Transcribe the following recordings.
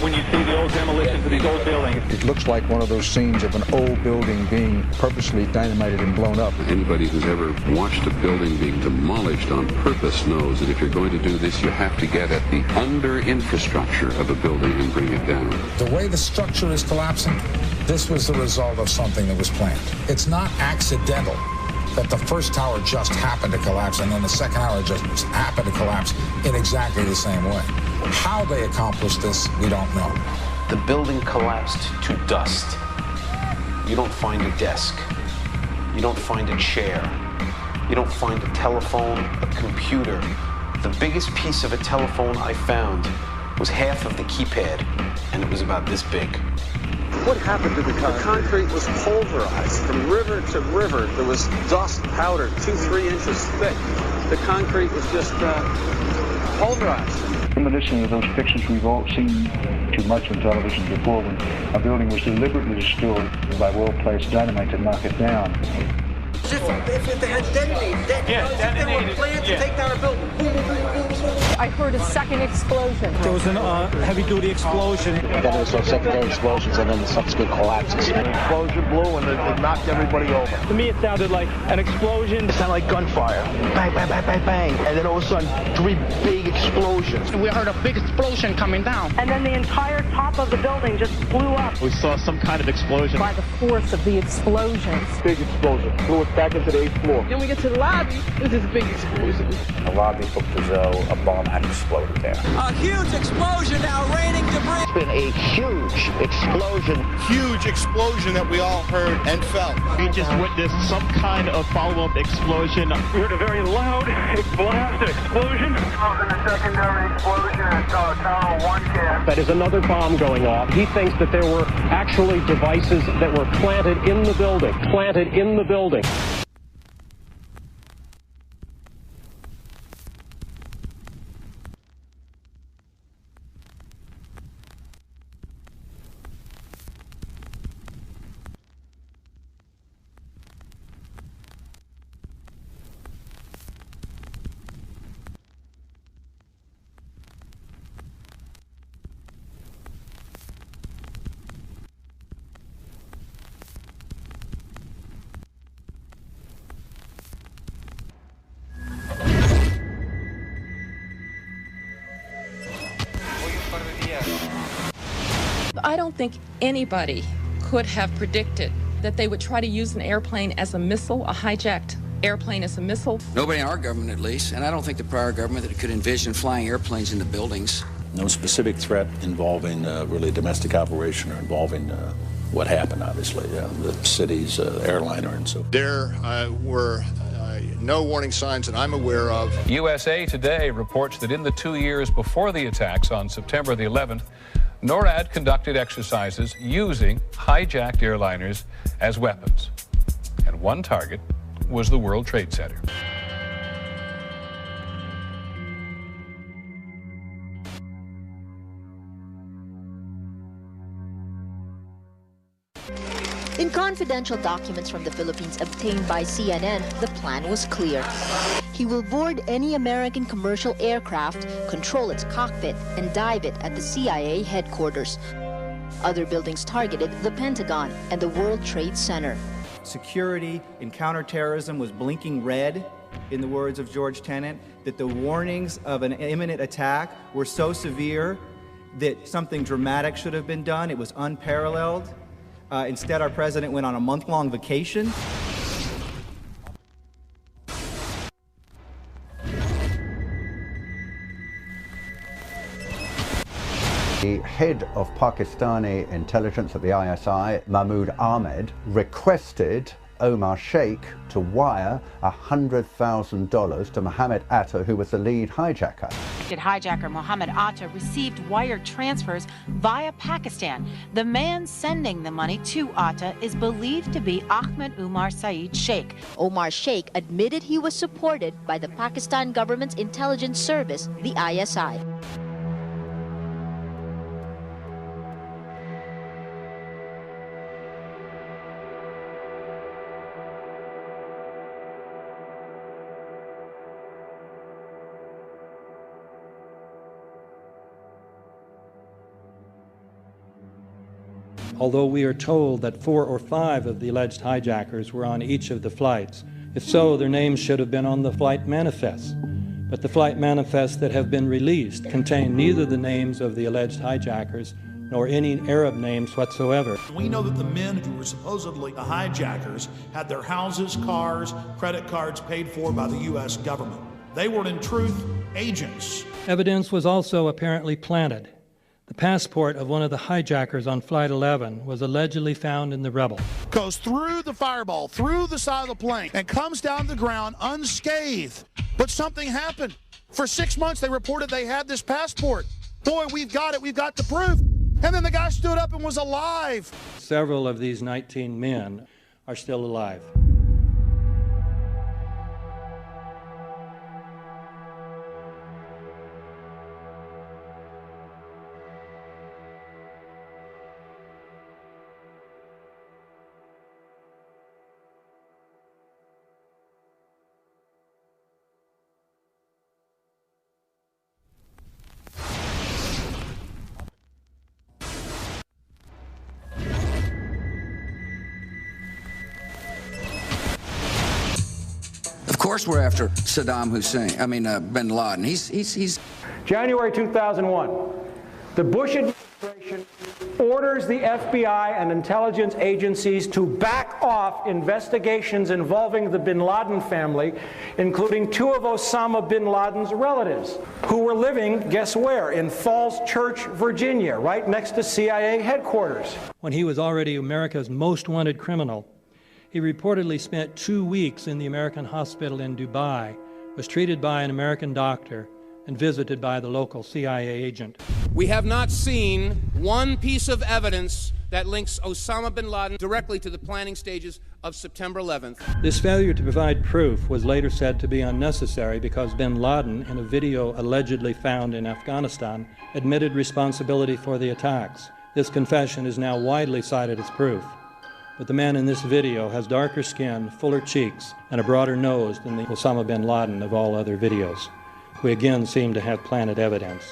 when you see the old demolitions of these old buildings. It looks like one of those scenes of an old building being purposely dynamited and blown up. Anybody who's ever watched a building being demolished on purpose knows that if you're going to do this, you have to get at the under-infrastructure of a building and bring it down. The way the structure is collapsing, this was the result of something that was planned. It's not accidental that the first tower just happened to collapse and then the second tower just happened to collapse in exactly the same way. How they accomplished this, we don't know. The building collapsed to dust. You don't find a desk. You don't find a chair. You don't find a telephone, a computer. The biggest piece of a telephone I found was half of the keypad, and it was about this big. What happened to the concrete? The concrete was pulverized from river to river. There was dust powder 2-3 inches thick. The concrete was just pulverized. Reminiscent of those pictures we've all seen too much on television before, when a building was deliberately destroyed by well-placed dynamite to knock it down. If they had detonated, if they were planned to take down a building. I heard a second explosion. There was a heavy-duty explosion. Then there was those secondary explosions and then the subsequent collapses. An explosion blew and it knocked everybody over. To me, it sounded like an explosion. It sounded like gunfire. Bang, bang, bang, bang, bang. And then all of a sudden, 3 big explosions. We heard a big explosion coming down. And then the entire top of the building just blew up. We saw some kind of explosion. By the force of the explosions. Big explosion. Blew us back into the 8th floor. Then we get to the lobby. This is a big explosion. The lobby looked as though a bomb had exploded there. A huge explosion now raining debris. It's been a huge explosion. Huge explosion that we all heard and felt. We just witnessed some kind of follow-up explosion. We heard a very loud blast explosion. A secondary explosion at Tower 1 camp. That is another bomb going off. He thinks that there were actually devices that were planted in the building. Planted in the building. I don't think anybody could have predicted that they would try to use an airplane as a missile, a hijacked airplane as a missile. Nobody in our government, at least, and I don't think the prior government that could envision flying airplanes into buildings. No specific threat involving really domestic operation or involving what happened, obviously, the city's airliner and so forth. There were no warning signs that I'm aware of. USA Today reports that in the 2 years before the attacks on September the 11th, NORAD conducted exercises using hijacked airliners as weapons. And one target was the World Trade Center. In confidential documents from the Philippines obtained by CNN, the plan was clear. He will board any American commercial aircraft, control its cockpit, and dive it at the CIA headquarters. Other buildings targeted the Pentagon and the World Trade Center. Security in counterterrorism was blinking red, in the words of George Tenet, that the warnings of an imminent attack were so severe that something dramatic should have been done. It was unparalleled. Instead, our president went on a month-long vacation. The head of Pakistani intelligence at the ISI, Mahmoud Ahmed, requested Omar Sheikh to wire $100,000 to Mohammed Atta, who was the lead hijacker. Hijacker Mohammed Atta received wire transfers via Pakistan. The man sending the money to Atta is believed to be Ahmed Umar Saeed Sheikh. Omar Sheikh admitted he was supported by the Pakistan government's intelligence service, the ISI. although we are told that 4 or 5 of the alleged hijackers were on each of the flights. If so, their names should have been on the flight manifests. But the flight manifests that have been released contain neither the names of the alleged hijackers nor any Arab names whatsoever. We know that the men who were supposedly the hijackers had their houses, cars, credit cards paid for by the U.S. government. They were, in truth, agents. Evidence was also apparently planted. The passport of one of the hijackers on Flight 11 was allegedly found in the rubble. Goes through the fireball, through the side of the plane, and comes down to the ground unscathed. But something happened. For 6 months, they reported they had this passport. Boy, we've got it. We've got the proof. And then the guy stood up and was alive. Several of these 19 men are still alive. Of course we're after Saddam Hussein, bin Laden. He's January 2001, the Bush administration orders the FBI and intelligence agencies to back off investigations involving the bin Laden family, including 2 of Osama bin Laden's relatives, who were living, guess where, in Falls Church, Virginia, right next to CIA headquarters. When he was already America's most wanted criminal, he reportedly spent 2 weeks in the American hospital in Dubai, was treated by an American doctor, and visited by the local CIA agent. We have not seen one piece of evidence that links Osama bin Laden directly to the planning stages of September 11th. This failure to provide proof was later said to be unnecessary because bin Laden, in a video allegedly found in Afghanistan, admitted responsibility for the attacks. This confession is now widely cited as proof. But the man in this video has darker skin, fuller cheeks, and a broader nose than the Osama bin Laden of all other videos. We again seem to have planted evidence.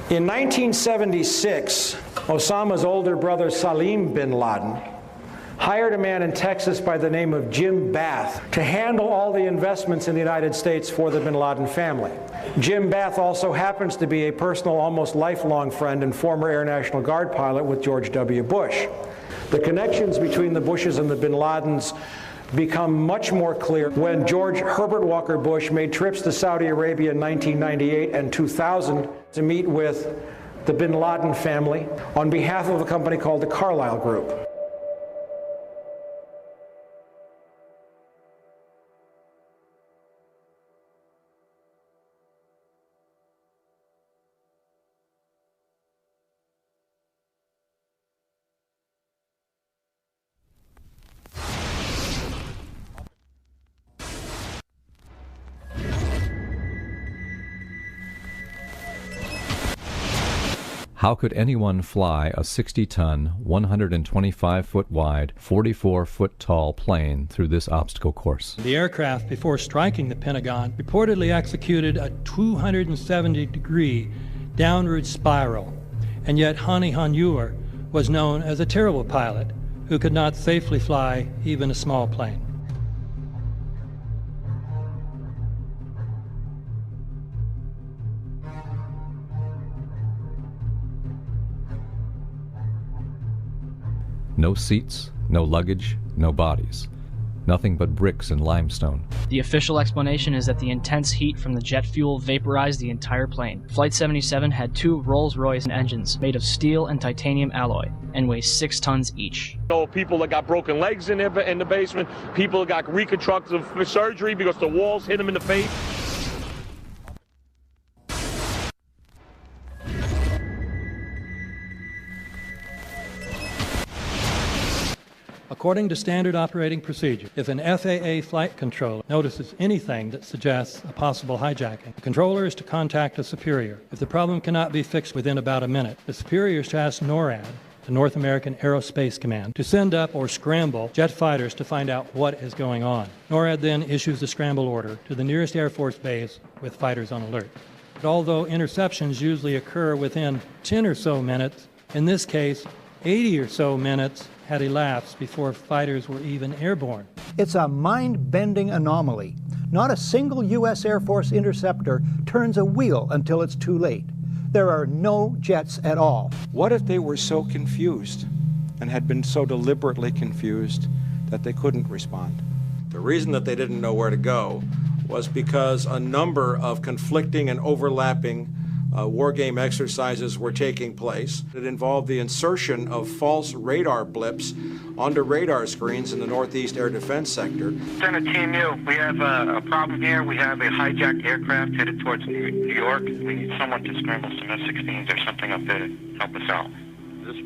In 1976, Osama's older brother Salim bin Laden hired a man in Texas by the name of Jim Bath to handle all the investments in the United States for the bin Laden family. Jim Bath also happens to be a personal, almost lifelong friend and former Air National Guard pilot with George W. Bush. The connections between the Bushes and the bin Ladens become much more clear when George Herbert Walker Bush made trips to Saudi Arabia in 1998 and 2000 to meet with the bin Laden family on behalf of a company called the Carlyle Group. How could anyone fly a 60-ton, 125-foot wide, 44-foot tall plane through this obstacle course? The aircraft, before striking the Pentagon, reportedly executed a 270-degree downward spiral, and yet Hani Hanjour was known as a terrible pilot who could not safely fly even a small plane. No seats, no luggage, no bodies. Nothing but bricks and limestone. The official explanation is that the intense heat from the jet fuel vaporized the entire plane. Flight 77 had 2 Rolls-Royce engines made of steel and titanium alloy and weigh 6 tons each. So people that got broken legs in the basement, people that got reconstructive surgery because the walls hit them in the face. According to standard operating procedure, if an FAA flight controller notices anything that suggests a possible hijacking, the controller is to contact a superior. If the problem cannot be fixed within about a minute, the superior is to ask NORAD, the North American Aerospace Command, to send up or scramble jet fighters to find out what is going on. NORAD then issues the scramble order to the nearest Air Force base with fighters on alert. But although interceptions usually occur within 10 or so minutes, in this case, 80 or so minutes had elapsed before fighters were even airborne. It's a mind-bending anomaly. Not a single U.S. Air Force interceptor turns a wheel until it's too late. There are no jets at all. What if they were so confused and had been so deliberately confused that they couldn't respond? The reason that they didn't know where to go was because a number of conflicting and overlapping war game exercises were taking place. It involved the insertion of false radar blips onto radar screens in the Northeast Air Defense Sector. Center Team U, we have a problem here. We have a hijacked aircraft headed towards New York. We need someone to scramble some F-16s or something up there to help us out.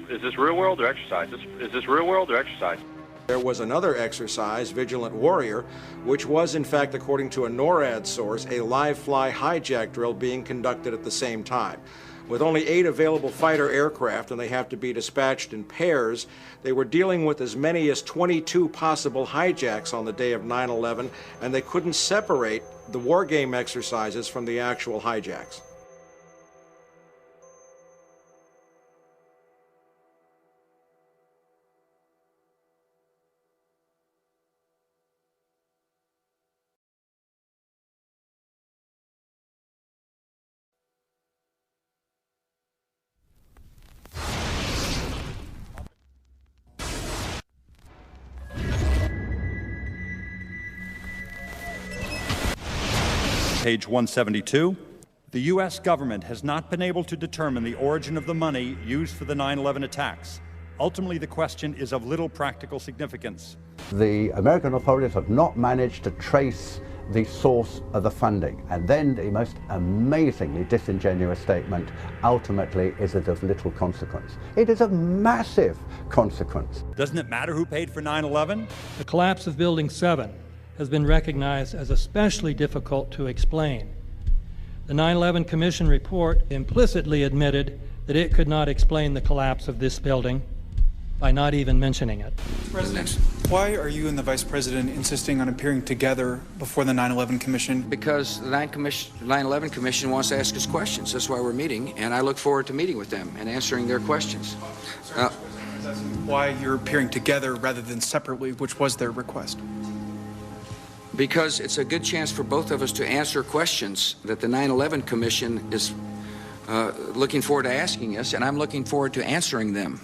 Is this real world or exercise? Is this real world or exercise? There was another exercise, Vigilant Warrior, which was, in fact, according to a NORAD source, a live-fly hijack drill being conducted at the same time. With only 8 available fighter aircraft, and they have to be dispatched in pairs, they were dealing with as many as 22 possible hijacks on the day of 9/11, and they couldn't separate the war game exercises from the actual hijacks. Page 172. The U.S. government has not been able to determine the origin of the money used for the 9/11 attacks. Ultimately, the question is of little practical significance. The American authorities have not managed to trace the source of the funding. And then the most amazingly disingenuous statement ultimately is it of little consequence. It is of massive consequence. Doesn't it matter who paid for 9/11? The collapse of Building 7 has been recognized as especially difficult to explain. The 9/11 Commission report implicitly admitted that it could not explain the collapse of this building by not even mentioning it. President, why are you and the Vice President insisting on appearing together before the 9/11 Commission? Because the 9/11 Commission wants to ask us questions. That's why we're meeting, and I look forward to meeting with them and answering their questions. Why you're appearing together rather than separately, which was their request? Because it's a good chance for both of us to answer questions that the 9/11 Commission is looking forward to asking us, and I'm looking forward to answering them.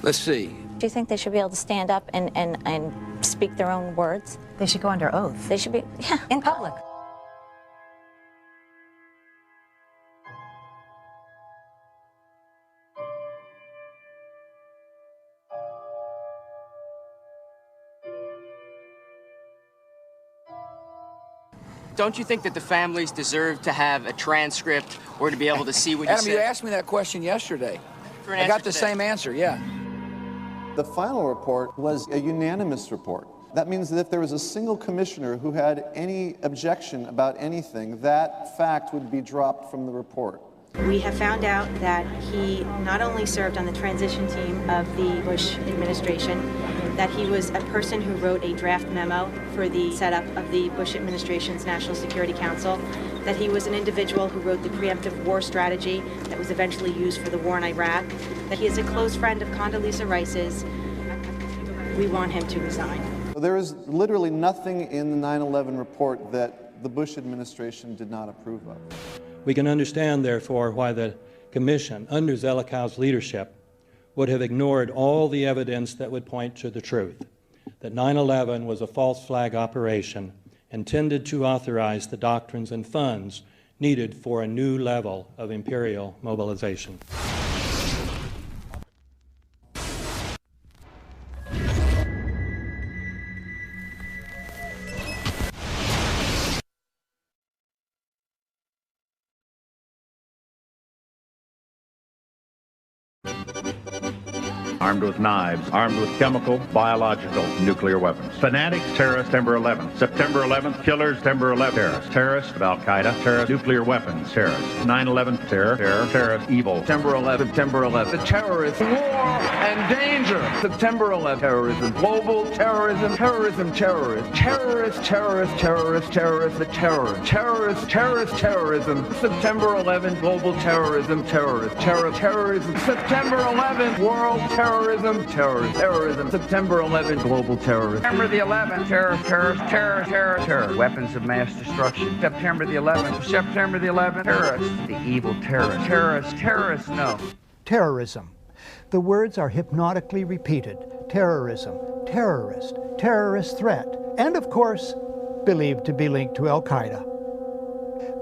Let's see. Do you think they should be able to stand up and speak their own words? They should go under oath. They should be, yeah. In public. Don't you think that the families deserve to have a transcript or to be able to see what you Adam, said? you asked me that question yesterday. I got the same answer, yeah. The final report was a unanimous report. That means that if there was a single commissioner who had any objection about anything, that fact would be dropped from the report. We have found out that he not only served on the transition team of the Bush administration, that he was a person who wrote a draft memo for the setup of the Bush administration's National Security Council, that he was an individual who wrote the preemptive war strategy that was eventually used for the war in Iraq, that he is a close friend of Condoleezza Rice's. We want him to resign. There is literally nothing in the 9/11 report that the Bush administration did not approve of. We can understand, therefore, why the Commission, under Zelikow's leadership, would have ignored all the evidence that would point to the truth, that 9/11 was a false flag operation intended to authorize the doctrines and funds needed for a new level of imperial mobilization. armed with knives, armed with chemical, biological, nuclear weapons. Fanatics, terrorists, September 11th. September 11th, killers, September 11th, terrorists. Terrorists of Al-Qaeda, terrorists, nuclear weapons, terrorists. 9/11, terror, terrorist, evil. September 11th, September 11th. The terrorists, war and danger. September 11th, terrorism, global terrorism, terrorism, terrorists, terrorists, terrorists, terrorists, terrorists, the terror, terrorists, terrorists, terrorism. September 11th, global terrorism, terrorists, terrorism. September 11th, world terrorism, terrorism. September 11th, global terrorism. September the 11th, terror. Weapons of mass destruction. September the 11th, September the 11th, terrorists. The evil terrorists, no. Terrorism. The words are hypnotically repeated. Terrorism, terrorist, terrorist threat, and of course, believed to be linked to Al-Qaeda.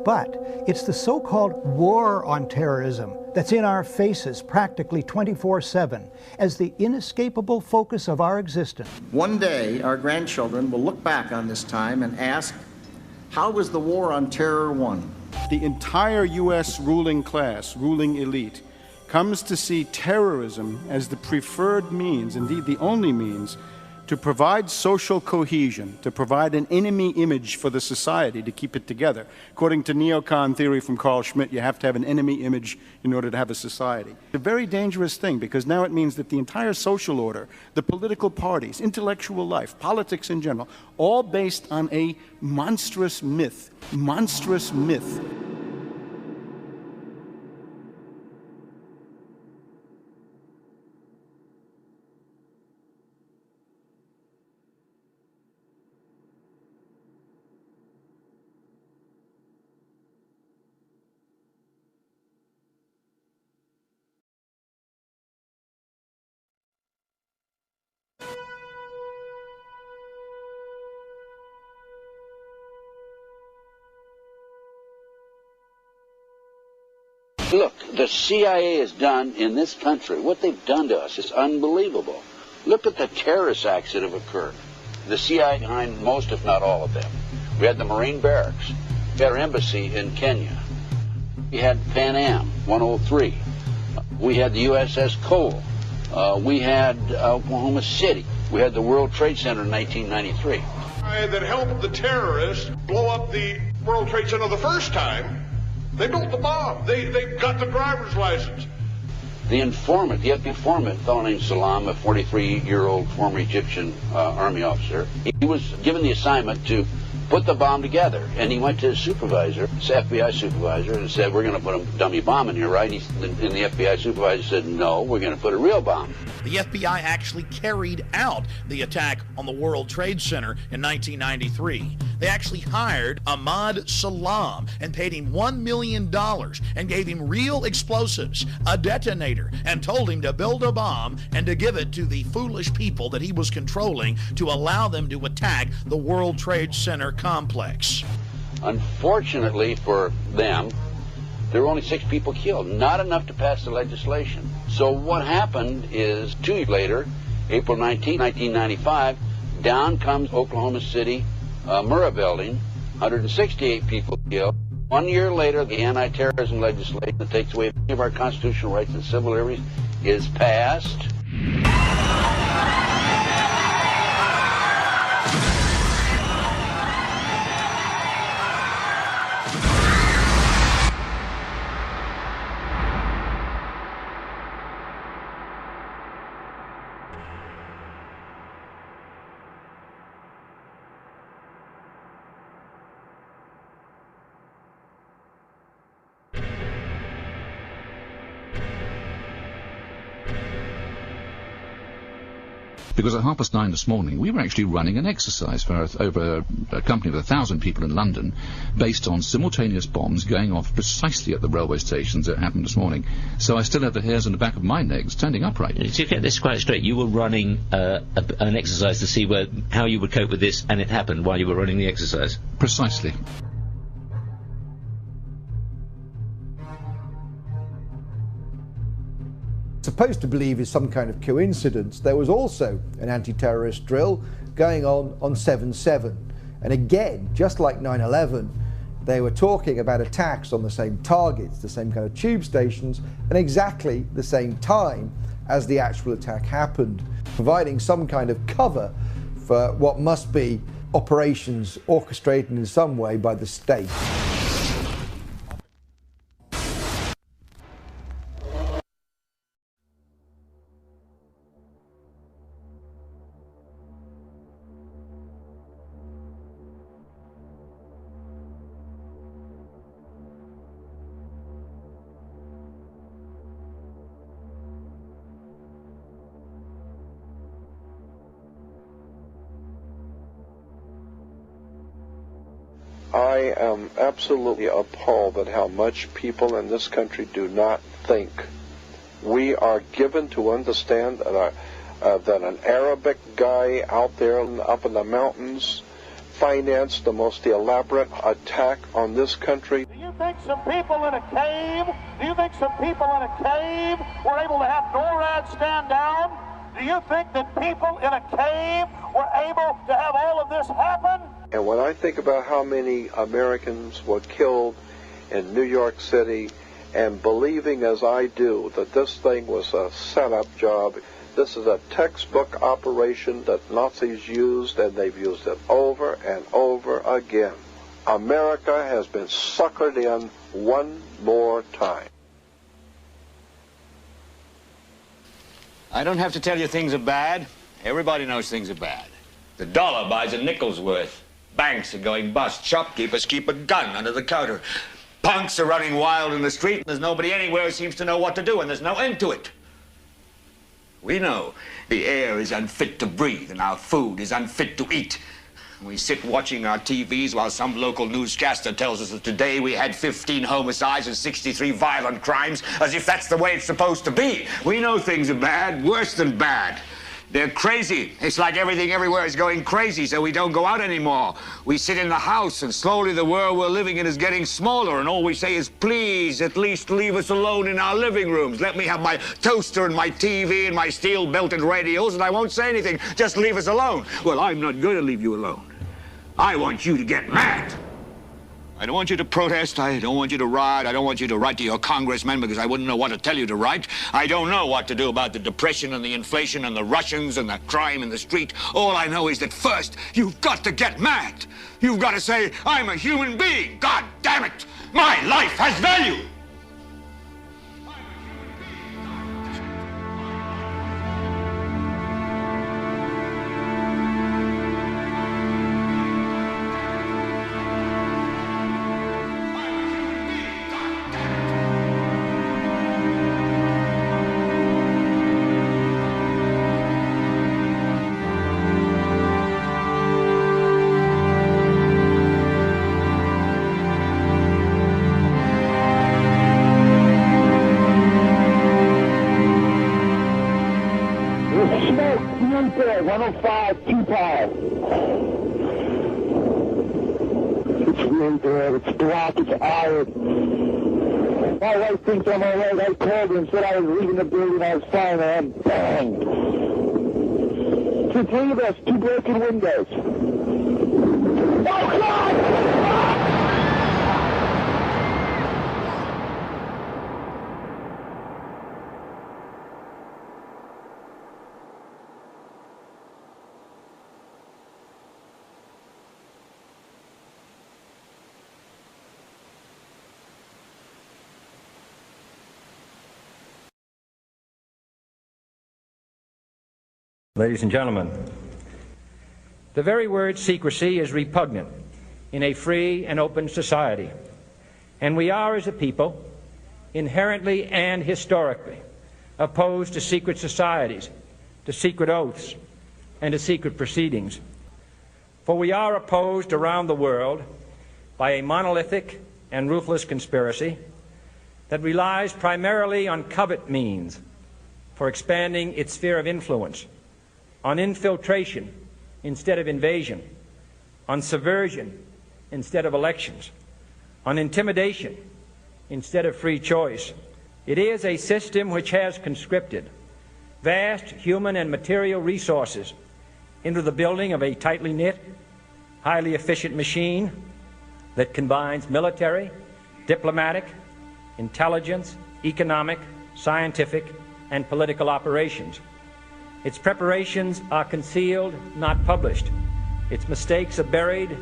But it's the so-called war on terrorism that's in our faces practically 24/7 as the inescapable focus of our existence. One day, our grandchildren will look back on this time and ask, how was the war on terror won? The entire U.S. ruling class, ruling elite, comes to see terrorism as the preferred means, indeed the only means, to provide social cohesion, to provide an enemy image for the society to keep it together. According to neocon theory from Carl Schmitt, you have to have an enemy image in order to have a society. It's a very dangerous thing because now it means that the entire social order, the political parties, intellectual life, politics in general, all based on a monstrous myth. Look, the CIA has done in this country, what they've done to us is unbelievable. Look at the terrorist acts that have occurred. The CIA behind most, if not all of them. We had the Marine barracks. We had our embassy in Kenya. We had Pan Am 103. We had the USS Cole. We had Oklahoma City. We had the World Trade Center in 1993. That helped the terrorists blow up the World Trade Center the first time. They built the bomb. They got the driver's license. The informant, the informant, a fellow named Salam, a 43-year-old former Egyptian army officer, he was given the assignment to put the bomb together. And he went to his supervisor, his FBI supervisor, and said, we're going to put a dummy bomb in here, right? And the FBI supervisor said, no, we're going to put a real bomb. The FBI actually carried out the attack on the World Trade Center in 1993. They actually hired Ahmad Salam and paid him $1 million and gave him real explosives, a detonator, and told him to build a bomb and to give it to the foolish people that he was controlling to allow them to attack the World Trade Center complex. Unfortunately for them, there were only 6 people killed, not enough to pass the legislation. So what happened is 2 years later, April 19, 1995, down comes Oklahoma City Murrah building, 168 people killed. 1 year later, the anti-terrorism legislation that takes away many of our constitutional rights and civil liberties is passed. Because at 9:30 this morning, we were actually running an exercise for over a company of 1,000 people in London, based on simultaneous bombs going off precisely at the railway stations that happened this morning. So I still have the hairs on the back of my neck standing upright. To get this quite straight, you were running an exercise to see how you would cope with this, and it happened while you were running the exercise? Precisely. Supposed to believe is some kind of coincidence, there was also an anti-terrorist drill going on 7/7. And again, just like 9/11, they were talking about attacks on the same targets, the same kind of tube stations, and exactly the same time as the actual attack happened, providing some kind of cover for what must be operations orchestrated in some way by the state. I am absolutely appalled at how much people in this country do not think. We are given to understand that an Arabic guy out there up in the mountains financed the most elaborate attack on this country. Do you think some people in a cave, were able to have NORAD stand down? Do you think that people in a cave were able to have all of this happen? And when I think about how many Americans were killed in New York City, and believing as I do that this thing was a setup job, this is a textbook operation that Nazis used, and they've used it over and over again. America has been suckered in one more time. I don't have to tell you things are bad. Everybody knows things are bad. The dollar buys a nickel's worth. Banks are going bust. Shopkeepers keep a gun under the counter. Punks are running wild in the street, and there's nobody anywhere who seems to know what to do, and there's no end to it. We know the air is unfit to breathe, and our food is unfit to eat. We sit watching our TVs while some local newscaster tells us that today we had 15 homicides and 63 violent crimes, as if that's the way it's supposed to be. We know things are bad, worse than bad. They're crazy. It's like everything everywhere is going crazy, so we don't go out anymore. We sit in the house, and slowly the world we're living in is getting smaller, and all we say is, please, at least leave us alone in our living rooms. Let me have my toaster and my TV and my steel-belted radios, and I won't say anything. Just leave us alone. Well, I'm not going to leave you alone. I want you to get mad. I don't want you to protest. I don't want you to riot. I don't want you to write to your congressman because I wouldn't know what to tell you to write. I don't know what to do about the depression and the inflation and the Russians and the crime in the street. All I know is that first, you've got to get mad. You've got to say, I'm a human being. God damn it. My life has value. My wife thinks I'm all right. I called her and said I was leaving the building. I was fine, and bang. Two, three of us, two broken windows. Oh, God! Ladies and gentlemen, the very word secrecy is repugnant in a free and open society, and we are, as a people, inherently and historically opposed to secret societies, to secret oaths, and to secret proceedings. For we are opposed around the world by a monolithic and ruthless conspiracy that relies primarily on covert means for expanding its sphere of influence, on infiltration instead of invasion, on subversion instead of elections, on intimidation instead of free choice. It is a system which has conscripted vast human and material resources into the building of a tightly knit, highly efficient machine that combines military, diplomatic, intelligence, economic, scientific, and political operations. Its preparations are concealed, not published. Its mistakes are buried,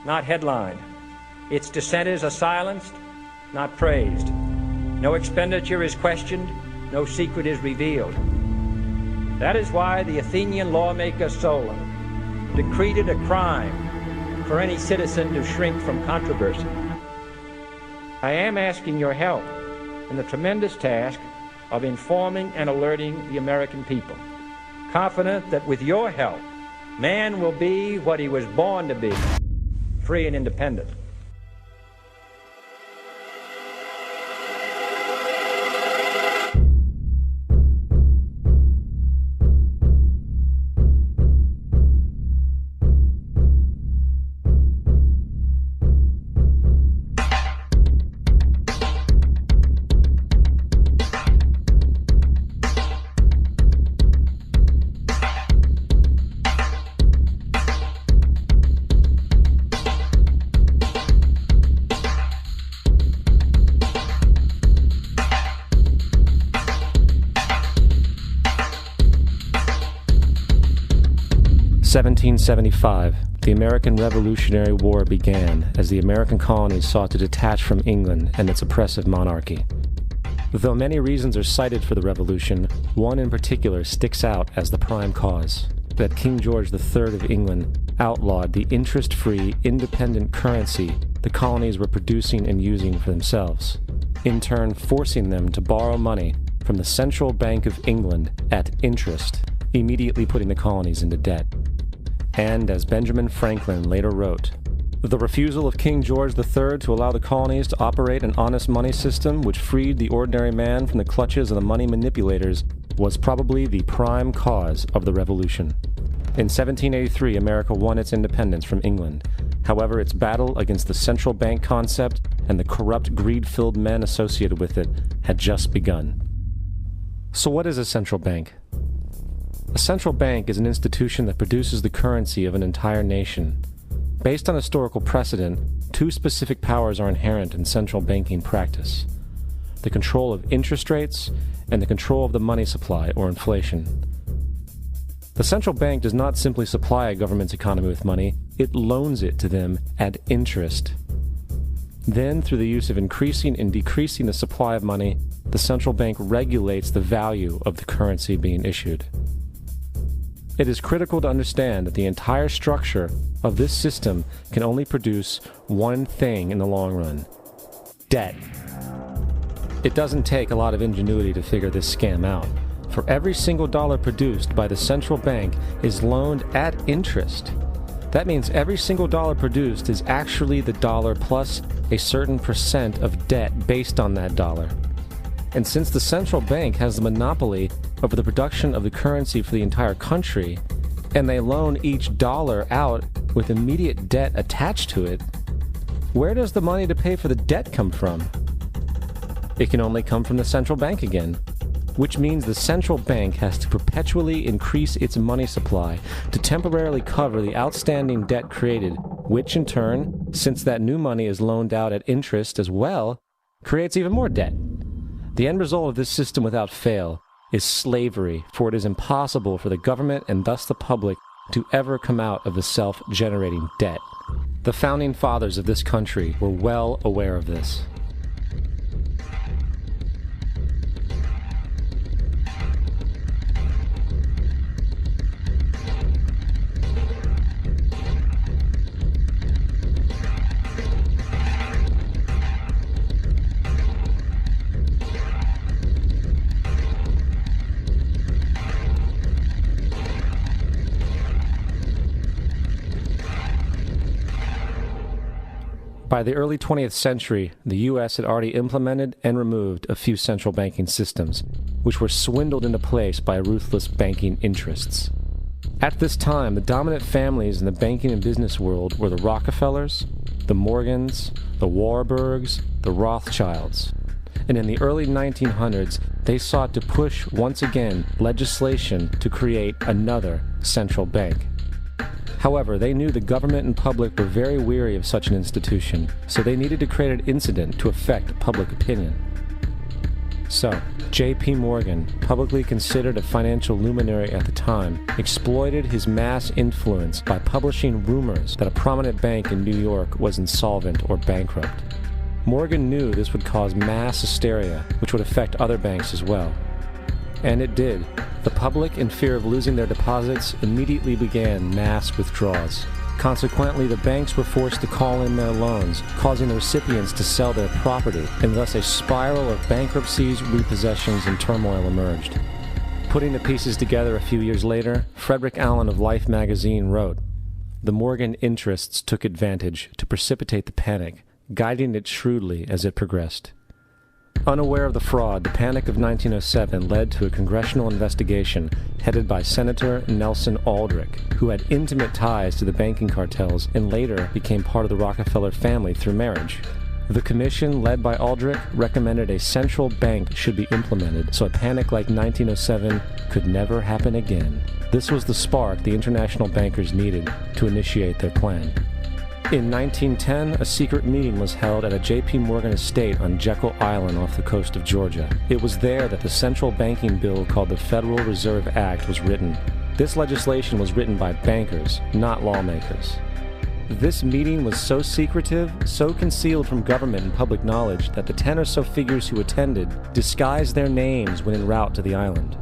not headlined. Its dissenters are silenced, not praised. No expenditure is questioned, no secret is revealed. That is why the Athenian lawmaker Solon decreed it a crime for any citizen to shrink from controversy. I am asking your help in the tremendous task of informing and alerting the American people, confident that with your help, man will be what he was born to be, free and independent. In 1775, the American Revolutionary War began as the American colonies sought to detach from England and its oppressive monarchy. Though many reasons are cited for the revolution, one in particular sticks out as the prime cause: that King George III of England outlawed the interest-free, independent currency the colonies were producing and using for themselves, in turn forcing them to borrow money from the Central Bank of England at interest, immediately putting the colonies into debt. And, as Benjamin Franklin later wrote, the refusal of King George III to allow the colonies to operate an honest money system which freed the ordinary man from the clutches of the money manipulators was probably the prime cause of the revolution. In 1783, America won its independence from England. However, its battle against the central bank concept and the corrupt, greed-filled men associated with it had just begun. So what is a central bank? A central bank is an institution that produces the currency of an entire nation. Based on historical precedent, two specific powers are inherent in central banking practice: the control of interest rates and the control of the money supply, or inflation. The central bank does not simply supply a government's economy with money, it loans it to them at interest. Then, through the use of increasing and decreasing the supply of money, the central bank regulates the value of the currency being issued. It is critical to understand that the entire structure of this system can only produce one thing in the long run: debt. It doesn't take a lot of ingenuity to figure this scam out. For every single dollar produced by the central bank is loaned at interest. That means every single dollar produced is actually the dollar plus a certain percent of debt based on that dollar. And since the central bank has the monopoly over the production of the currency for the entire country, and they loan each dollar out with immediate debt attached to it, where does the money to pay for the debt come from? It can only come from the central bank again, which means the central bank has to perpetually increase its money supply to temporarily cover the outstanding debt created, which in turn, since that new money is loaned out at interest as well, creates even more debt. The end result of this system without fail is slavery, for it is impossible for the government and thus the public to ever come out of the self-generating debt. The founding fathers of this country were well aware of this. By the early 20th century, the U.S. had already implemented and removed a few central banking systems, which were swindled into place by ruthless banking interests. At this time, the dominant families in the banking and business world were the Rockefellers, the Morgans, the Warburgs, the Rothschilds. And in the early 1900s, they sought to push once again legislation to create another central bank. However, they knew the government and public were very weary of such an institution, so they needed to create an incident to affect public opinion. So, J.P. Morgan, publicly considered a financial luminary at the time, exploited his mass influence by publishing rumors that a prominent bank in New York was insolvent or bankrupt. Morgan knew this would cause mass hysteria, which would affect other banks as well. And it did. The public, in fear of losing their deposits, immediately began mass withdrawals. Consequently, the banks were forced to call in their loans, causing the recipients to sell their property, and thus a spiral of bankruptcies, repossessions, and turmoil emerged. Putting the pieces together a few years later, Frederick Allen of Life magazine wrote, "The Morgan interests took advantage to precipitate the panic, guiding it shrewdly as it progressed." Unaware of the fraud, the Panic of 1907 led to a congressional investigation headed by Senator Nelson Aldrich, who had intimate ties to the banking cartels and later became part of the Rockefeller family through marriage. The commission, led by Aldrich, recommended a central bank should be implemented so a panic like 1907 could never happen again. This was the spark the international bankers needed to initiate their plan. In 1910, a secret meeting was held at a J.P. Morgan estate on Jekyll Island off the coast of Georgia. It was there that the central banking bill called the Federal Reserve Act was written. This legislation was written by bankers, not lawmakers. This meeting was so secretive, so concealed from government and public knowledge that the 10 or so figures who attended disguised their names when en route to the island.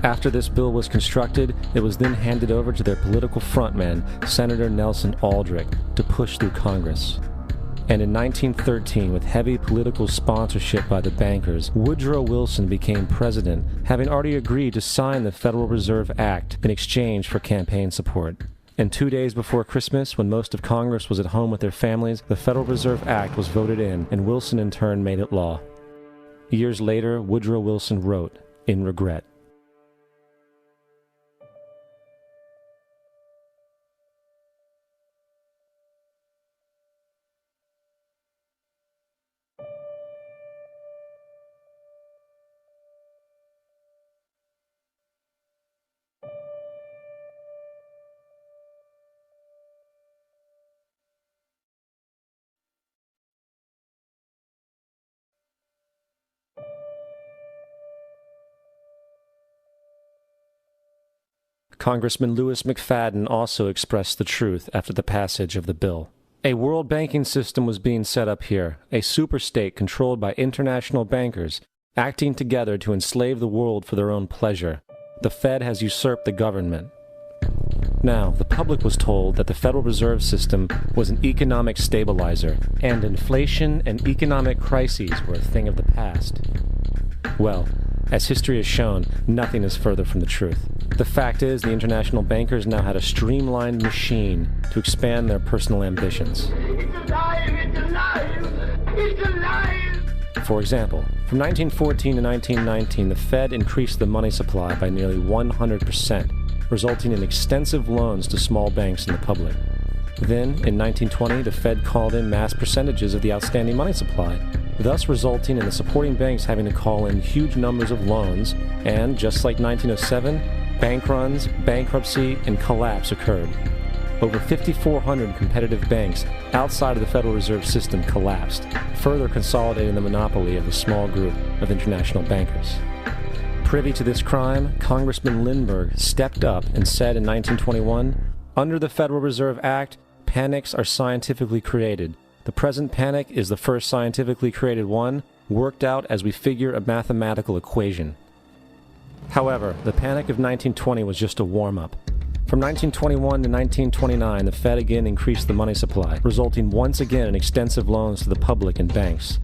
After this bill was constructed, it was then handed over to their political frontman, Senator Nelson Aldrich, to push through Congress. And in 1913, with heavy political sponsorship by the bankers, Woodrow Wilson became president, having already agreed to sign the Federal Reserve Act in exchange for campaign support. And 2 days before Christmas, when most of Congress was at home with their families, the Federal Reserve Act was voted in, and Wilson in turn made it law. Years later, Woodrow Wilson wrote, in regret, Congressman Louis McFadden also expressed the truth after the passage of the bill. A world banking system was being set up here, a superstate controlled by international bankers, acting together to enslave the world for their own pleasure. The Fed has usurped the government. Now, the public was told that the Federal Reserve System was an economic stabilizer, and inflation and economic crises were a thing of the past. Well, as history has shown, nothing is further from the truth. The fact is, the international bankers now had a streamlined machine to expand their personal ambitions. It's alive! It's alive! It's alive! For example, from 1914 to 1919, the Fed increased the money supply by nearly 100%, resulting in extensive loans to small banks and the public. Then, in 1920, the Fed called in mass percentages of the outstanding money supply, thus resulting in the supporting banks having to call in huge numbers of loans, and, just like 1907, bank runs, bankruptcy, and collapse occurred. Over 5,400 competitive banks outside of the Federal Reserve System collapsed, further consolidating the monopoly of a small group of international bankers. Privy to this crime, Congressman Lindbergh stepped up and said in 1921, "Under the Federal Reserve Act, panics are scientifically created. The present panic is the first scientifically created one, worked out as we figure a mathematical equation." However, the Panic of 1920 was just a warm-up. From 1921 to 1929, the Fed again increased the money supply, resulting once again in extensive loans to the public and banks.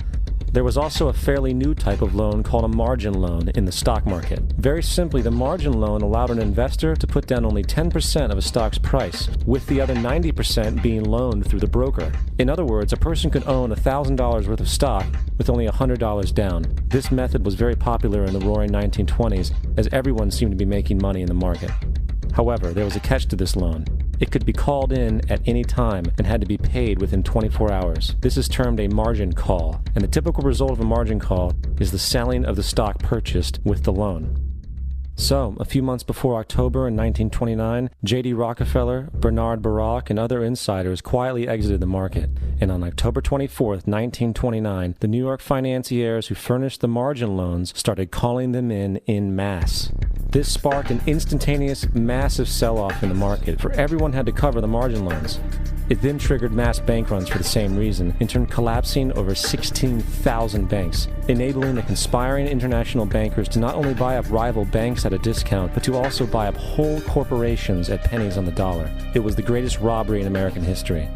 There was also a fairly new type of loan called a margin loan in the stock market. Very simply, the margin loan allowed an investor to put down only 10% of a stock's price, with the other 90% being loaned through the broker. In other words, a person could own $1,000 worth of stock with only $100 down. This method was very popular in the roaring 1920s, as everyone seemed to be making money in the market. However, there was a catch to this loan. It could be called in at any time and had to be paid within 24 hours. This is termed a margin call, and the typical result of a margin call is the selling of the stock purchased with the loan. So, a few months before October in 1929, J.D. Rockefeller, Bernard Baruch, and other insiders quietly exited the market, and on October 24, 1929, the New York financiers who furnished the margin loans started calling them in masse. This sparked an instantaneous, massive sell-off in the market, for everyone had to cover the margin loans. It then triggered mass bank runs for the same reason, in turn collapsing over 16,000 banks, enabling the conspiring international bankers to not only buy up rival banks at a discount, but to also buy up whole corporations at pennies on the dollar. It was the greatest robbery in American history.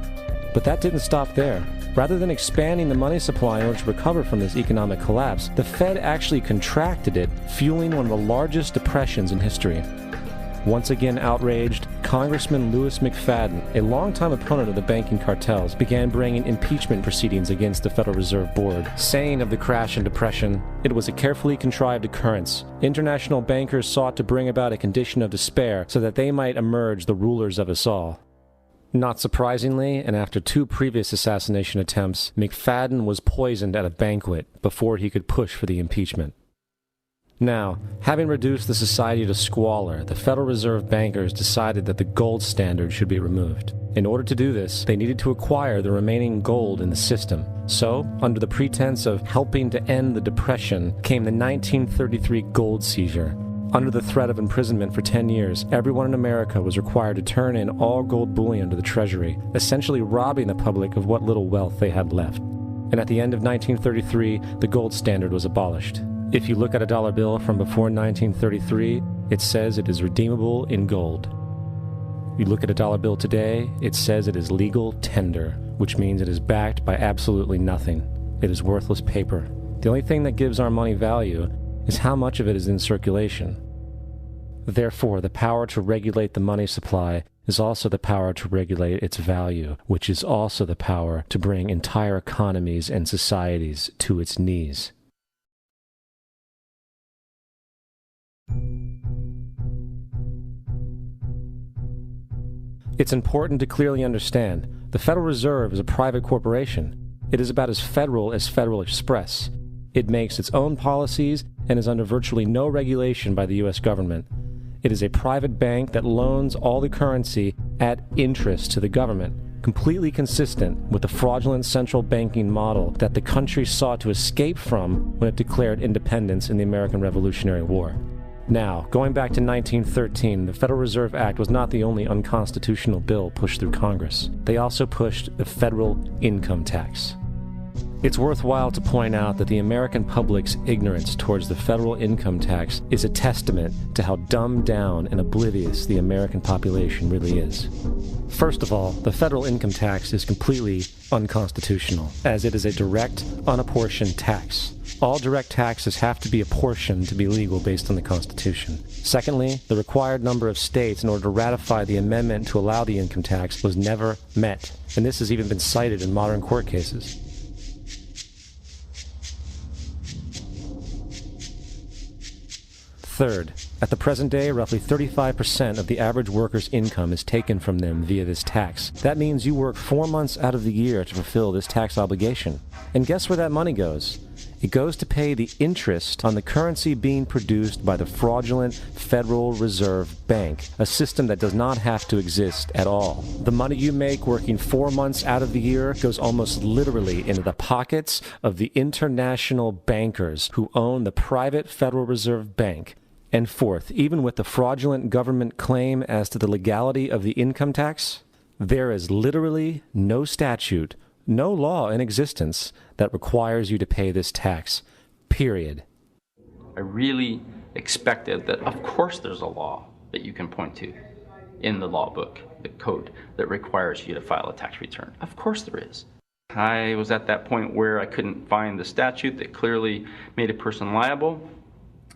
But that didn't stop there. Rather than expanding the money supply in order to recover from this economic collapse, the Fed actually contracted it, fueling one of the largest depressions in history. Once again outraged, Congressman Louis McFadden, a longtime opponent of the banking cartels, began bringing impeachment proceedings against the Federal Reserve Board, saying of the crash and depression, it was a carefully contrived occurrence. International bankers sought to bring about a condition of despair so that they might emerge the rulers of us all. Not surprisingly, and after 2 previous assassination attempts, McFadden was poisoned at a banquet before he could push for the impeachment. Now, having reduced the society to squalor, the Federal Reserve bankers decided that the gold standard should be removed. In order to do this, they needed to acquire the remaining gold in the system. So, under the pretense of helping to end the Depression, came the 1933 gold seizure. Under the threat of imprisonment for 10 years, everyone in America was required to turn in all gold bullion to the Treasury, essentially robbing the public of what little wealth they had left. And at the end of 1933, the gold standard was abolished. If you look at a dollar bill from before 1933, it says it is redeemable in gold. You look at a dollar bill today, it says it is legal tender, which means it is backed by absolutely nothing. It is worthless paper. The only thing that gives our money value is how much of it is in circulation. Therefore, the power to regulate the money supply is also the power to regulate its value, which is also the power to bring entire economies and societies to its knees. It's important to clearly understand, the Federal Reserve is a private corporation. It is about as Federal Express. It makes its own policies and is under virtually no regulation by the U.S. government. It is a private bank that loans all the currency at interest to the government, completely consistent with the fraudulent central banking model that the country sought to escape from when it declared independence in the American Revolutionary War. Now, going back to 1913, the Federal Reserve Act was not the only unconstitutional bill pushed through Congress. They also pushed the federal income tax. It's worthwhile to point out that the American public's ignorance towards the federal income tax is a testament to how dumbed down and oblivious the American population really is. First of all, the federal income tax is completely unconstitutional, as it is a direct, unapportioned tax. All direct taxes have to be apportioned to be legal based on the Constitution. Secondly, the required number of states in order to ratify the amendment to allow the income tax was never met, and this has even been cited in modern court cases. Third, at the present day, roughly 35% of the average worker's income is taken from them via this tax. That means you work 4 months out of the year to fulfill this tax obligation. And guess where that money goes? It goes to pay the interest on the currency being produced by the fraudulent Federal Reserve Bank, a system that does not have to exist at all. The money you make working 4 months out of the year goes almost literally into the pockets of the international bankers who own the private Federal Reserve Bank. And fourth, even with the fraudulent government claim as to the legality of the income tax, there is literally no statute, no law in existence that requires you to pay this tax, period. I really expected that, of course there's a law that you can point to in the law book, the code, that requires you to file a tax return. Of course there is. I was at that point where I couldn't find the statute that clearly made a person liable.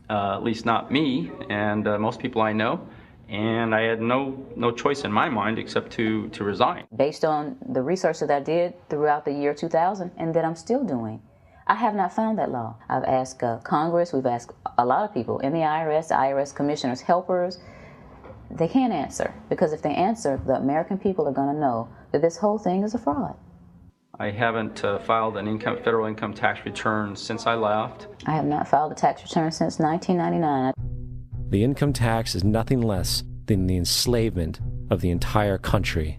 At least not me and most people I know, and I had no choice in my mind except to resign. Based on the research that I did throughout the year 2000 and that I'm still doing, I have not found that law. I've asked Congress, we've asked a lot of people in the IRS commissioners, helpers. They can't answer, because if they answer, the American people are going to know that this whole thing is a fraud. I haven't filed an federal income tax return since I left. I have not filed a tax return since 1999. the income tax is nothing less than the enslavement of the entire country.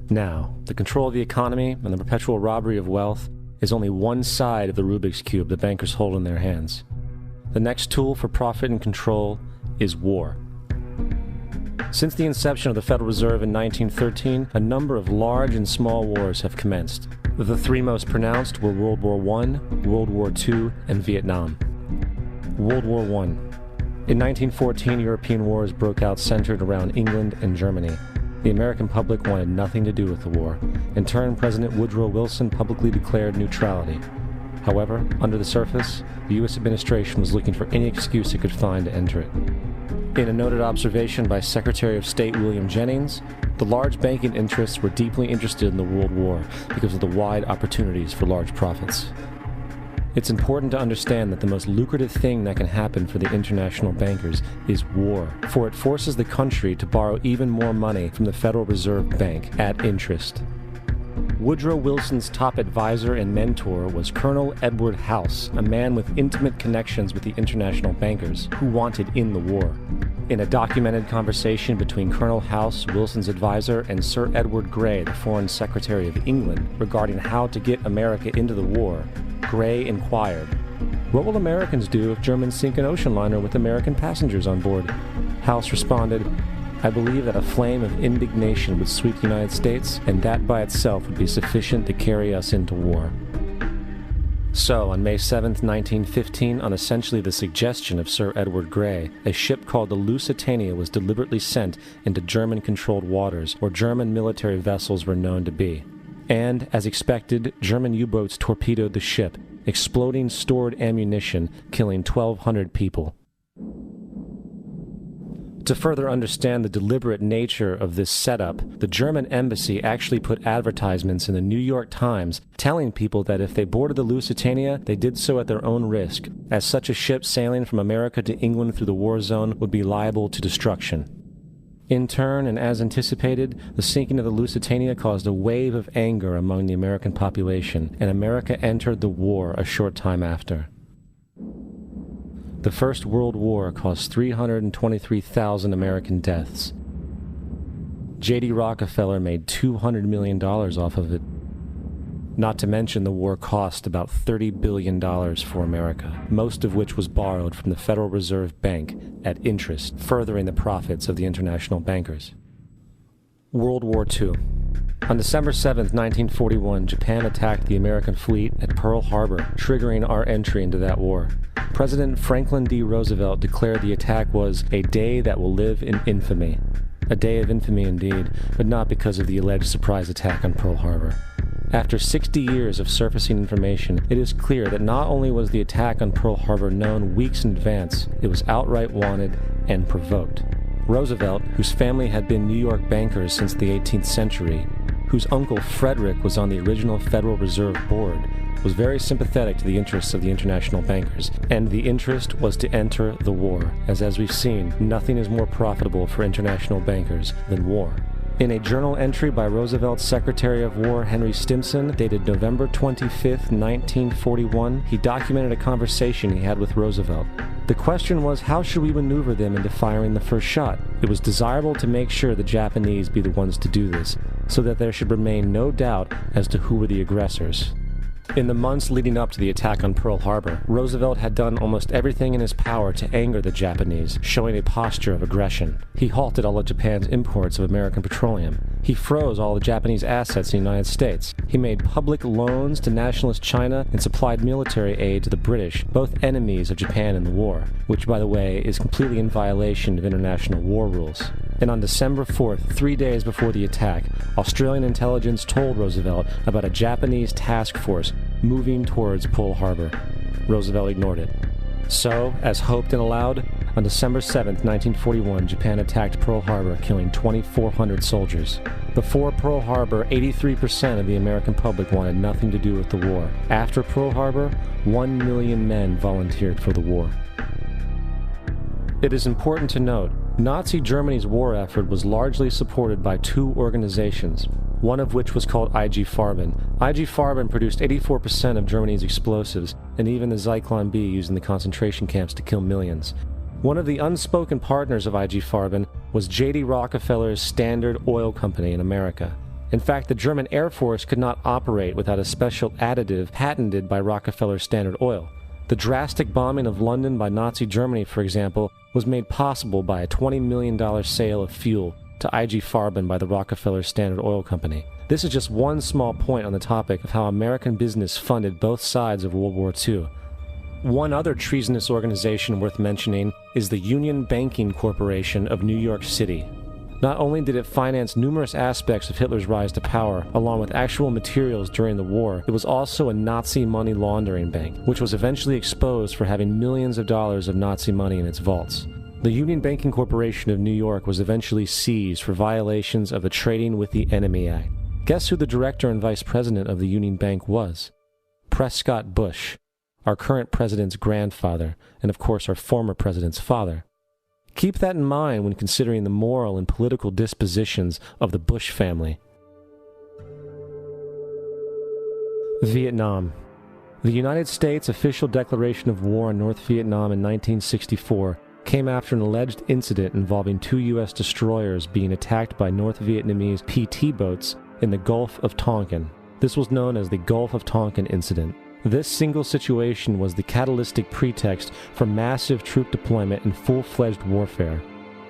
Now, the control of the economy and the perpetual robbery of wealth is only one side of the Rubik's Cube the bankers hold in their hands. The next tool for profit and control is war. Since the inception of the Federal Reserve in 1913, a number of large and small wars have commenced. The three most pronounced were World War I, World War II, and Vietnam. World War I. In 1914, European wars broke out centered around England and Germany. The American public wanted nothing to do with the war. In turn, President Woodrow Wilson publicly declared neutrality. However, under the surface, the U.S. administration was looking for any excuse it could find to enter it. In a noted observation by Secretary of State William Jennings, the large banking interests were deeply interested in the World War because of the wide opportunities for large profits. It's important to understand that the most lucrative thing that can happen for the international bankers is war, for it forces the country to borrow even more money from the Federal Reserve Bank at interest. Woodrow Wilson's top advisor and mentor was Colonel Edward House, a man with intimate connections with the international bankers who wanted in the war. In a documented conversation between Colonel House, Wilson's advisor, and Sir Edward Grey, the Foreign Secretary of England, regarding how to get America into the war, Grey inquired, "What will Americans do if Germans sink an ocean liner with American passengers on board?" House responded, "I believe that a flame of indignation would sweep the United States, and that by itself would be sufficient to carry us into war." So, on May 7, 1915, on essentially the suggestion of Sir Edward Grey, a ship called the Lusitania was deliberately sent into German-controlled waters, where German military vessels were known to be. And, as expected, German U-boats torpedoed the ship, exploding stored ammunition, killing 1,200 people. To further understand the deliberate nature of this setup, the German embassy actually put advertisements in the New York Times telling people that if they boarded the Lusitania, they did so at their own risk, as such a ship sailing from America to England through the war zone would be liable to destruction. In turn, and as anticipated, the sinking of the Lusitania caused a wave of anger among the American population, and America entered the war a short time after. The First World War caused 323,000 American deaths. J.D. Rockefeller made $200 million off of it. Not to mention the war cost about $30 billion for America, most of which was borrowed from the Federal Reserve Bank at interest, furthering the profits of the international bankers. World War II. On December 7, 1941, Japan attacked the American fleet at Pearl Harbor, triggering our entry into that war. President Franklin D. Roosevelt declared the attack was a day that will live in infamy. A day of infamy indeed, but not because of the alleged surprise attack on Pearl Harbor. After 60 years of surfacing information, it is clear that not only was the attack on Pearl Harbor known weeks in advance, it was outright wanted and provoked. Roosevelt, whose family had been New York bankers since the 18th century, whose uncle Frederick was on the original Federal Reserve Board, was very sympathetic to the interests of the international bankers, and the interest was to enter the war, as we've seen, nothing is more profitable for international bankers than war. In a journal entry by Roosevelt's Secretary of War Henry Stimson, dated November 25, 1941, he documented a conversation he had with Roosevelt. The question was, how should we maneuver them into firing the first shot? It was desirable to make sure the Japanese be the ones to do this, so that there should remain no doubt as to who were the aggressors. In the months leading up to the attack on Pearl Harbor, Roosevelt had done almost everything in his power to anger the Japanese, showing a posture of aggression. He halted all of Japan's imports of American petroleum. He froze all the Japanese assets in the United States. He made public loans to nationalist China and supplied military aid to the British, both enemies of Japan in the war, which, by the way, is completely in violation of international war rules. And on December 4th, 3 days before the attack, Australian intelligence told Roosevelt about a Japanese task force moving towards Pearl Harbor. Roosevelt ignored it. So, as hoped and allowed, on December 7, 1941, Japan attacked Pearl Harbor, killing 2,400 soldiers. Before Pearl Harbor, 83% of the American public wanted nothing to do with the war. After Pearl Harbor, 1 million men volunteered for the war. It is important to note, Nazi Germany's war effort was largely supported by two organizations, one of which was called IG Farben. IG Farben produced 84% of Germany's explosives, and even the Zyklon B used in the concentration camps to kill millions. One of the unspoken partners of IG Farben was J.D. Rockefeller's Standard Oil Company in America. In fact, the German Air Force could not operate without a special additive patented by Rockefeller's Standard Oil. The drastic bombing of London by Nazi Germany, for example, was made possible by a $20 million sale of fuel to IG Farben by the Rockefeller Standard Oil Company. This is just one small point on the topic of how American business funded both sides of World War II. One other treasonous organization worth mentioning is the Union Banking Corporation of New York City. Not only did it finance numerous aspects of Hitler's rise to power, along with actual materials during the war, it was also a Nazi money laundering bank, which was eventually exposed for having millions of dollars of Nazi money in its vaults. The Union Banking Corporation of New York was eventually seized for violations of the Trading with the Enemy Act. Guess who the director and vice president of the Union Bank was? Prescott Bush, our current president's grandfather, and of course our former president's father. Keep that in mind when considering the moral and political dispositions of the Bush family. Vietnam. The United States' official declaration of war on North Vietnam in 1964 came after an alleged incident involving 2 U.S. destroyers being attacked by North Vietnamese PT boats in the Gulf of Tonkin. This was known as the Gulf of Tonkin incident. This single situation was the catalytic pretext for massive troop deployment and full-fledged warfare.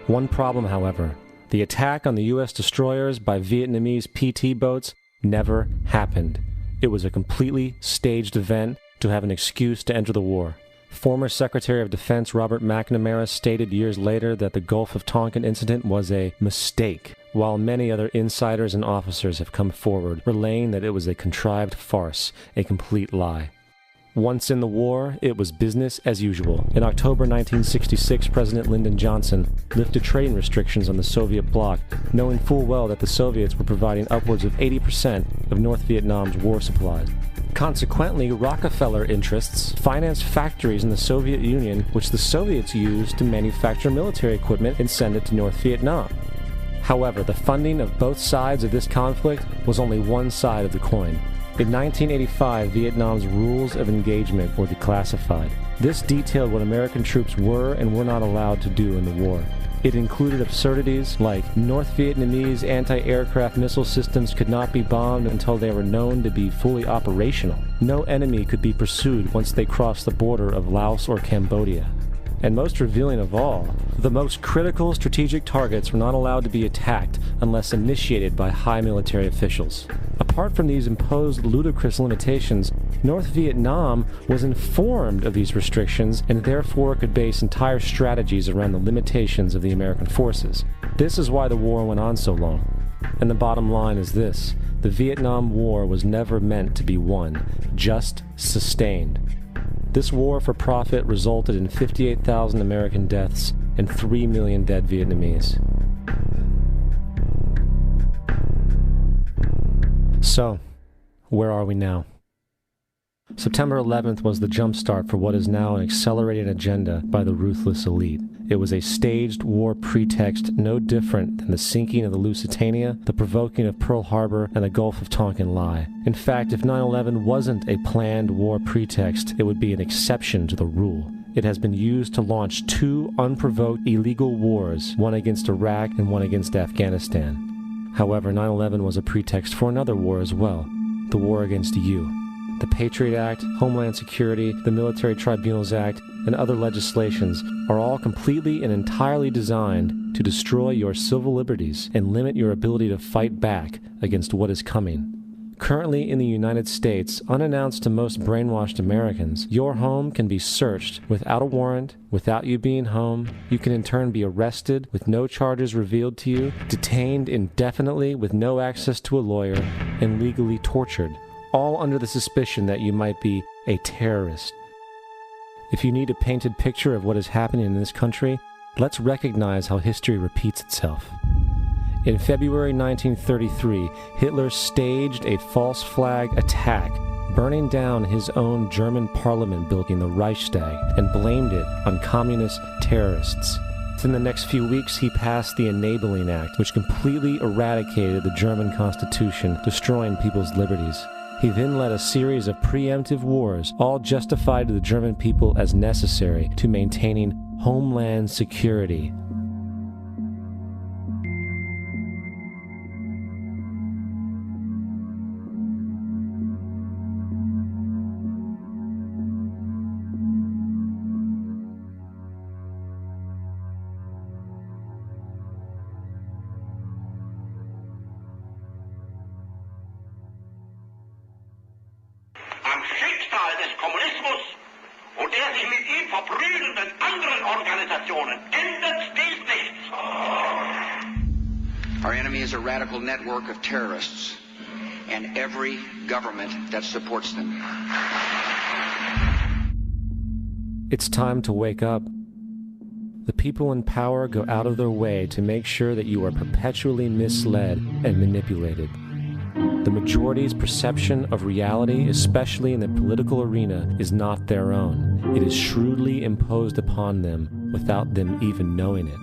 One problem, however, the attack on the U.S. destroyers by Vietnamese PT boats never happened. It was a completely staged event to have an excuse to enter the war. Former Secretary of Defense Robert McNamara stated years later that the Gulf of Tonkin incident was a mistake, while many other insiders and officers have come forward, relaying that it was a contrived farce, a complete lie. Once in the war, it was business as usual. In October 1966, President Lyndon Johnson lifted trading restrictions on the Soviet bloc, knowing full well that the Soviets were providing upwards of 80% of North Vietnam's war supplies. Consequently, Rockefeller interests financed factories in the Soviet Union, which the Soviets used to manufacture military equipment and send it to North Vietnam. However, the funding of both sides of this conflict was only one side of the coin. In 1985, Vietnam's rules of engagement were declassified. This detailed what American troops were and were not allowed to do in the war. It included absurdities like North Vietnamese anti-aircraft missile systems could not be bombed until they were known to be fully operational. No enemy could be pursued once they crossed the border of Laos or Cambodia. And most revealing of all, the most critical strategic targets were not allowed to be attacked unless initiated by high military officials. Apart from these imposed ludicrous limitations, North Vietnam was informed of these restrictions and therefore could base entire strategies around the limitations of the American forces. This is why the war went on so long. And the bottom line is this: the Vietnam War was never meant to be won, just sustained. This war for profit resulted in 58,000 American deaths and 3 million dead Vietnamese. So, where are we now? September 11th was the jumpstart for what is now an accelerated agenda by the ruthless elite. It was a staged war pretext no different than the sinking of the Lusitania, the provoking of Pearl Harbor, and the Gulf of Tonkin lie. In fact, if 9/11 wasn't a planned war pretext, it would be an exception to the rule. It has been used to launch 2 unprovoked illegal wars, one against Iraq and one against Afghanistan. However, 9/11 was a pretext for another war as well, the war against you. The Patriot Act, Homeland Security, the Military Tribunals Act, and other legislations are all completely and entirely designed to destroy your civil liberties and limit your ability to fight back against what is coming. Currently in the United States, unannounced to most brainwashed Americans, your home can be searched without a warrant, without you being home. You can in turn be arrested with no charges revealed to you, detained indefinitely with no access to a lawyer, and legally tortured, all under the suspicion that you might be a terrorist. If you need a painted picture of what is happening in this country, let's recognize how history repeats itself. In February 1933, Hitler staged a false flag attack, burning down his own German parliament building, the Reichstag, and blamed it on communist terrorists. Within the next few weeks, he passed the Enabling Act, which completely eradicated the German Constitution, destroying people's liberties. He then led a series of preemptive wars, all justified to the German people as necessary to maintaining Homeland Security. Am Schicksal des Kommunismus und der sich mit ihm verbrüdernden anderen Organisationen ändert dies nichts. Our enemy is a radical network of terrorists and every government that supports them. It's time to wake up. The people in power go out of their way to make sure that you are perpetually misled and manipulated. The majority's perception of reality, especially in the political arena, is not their own. It is shrewdly imposed upon them without them even knowing it.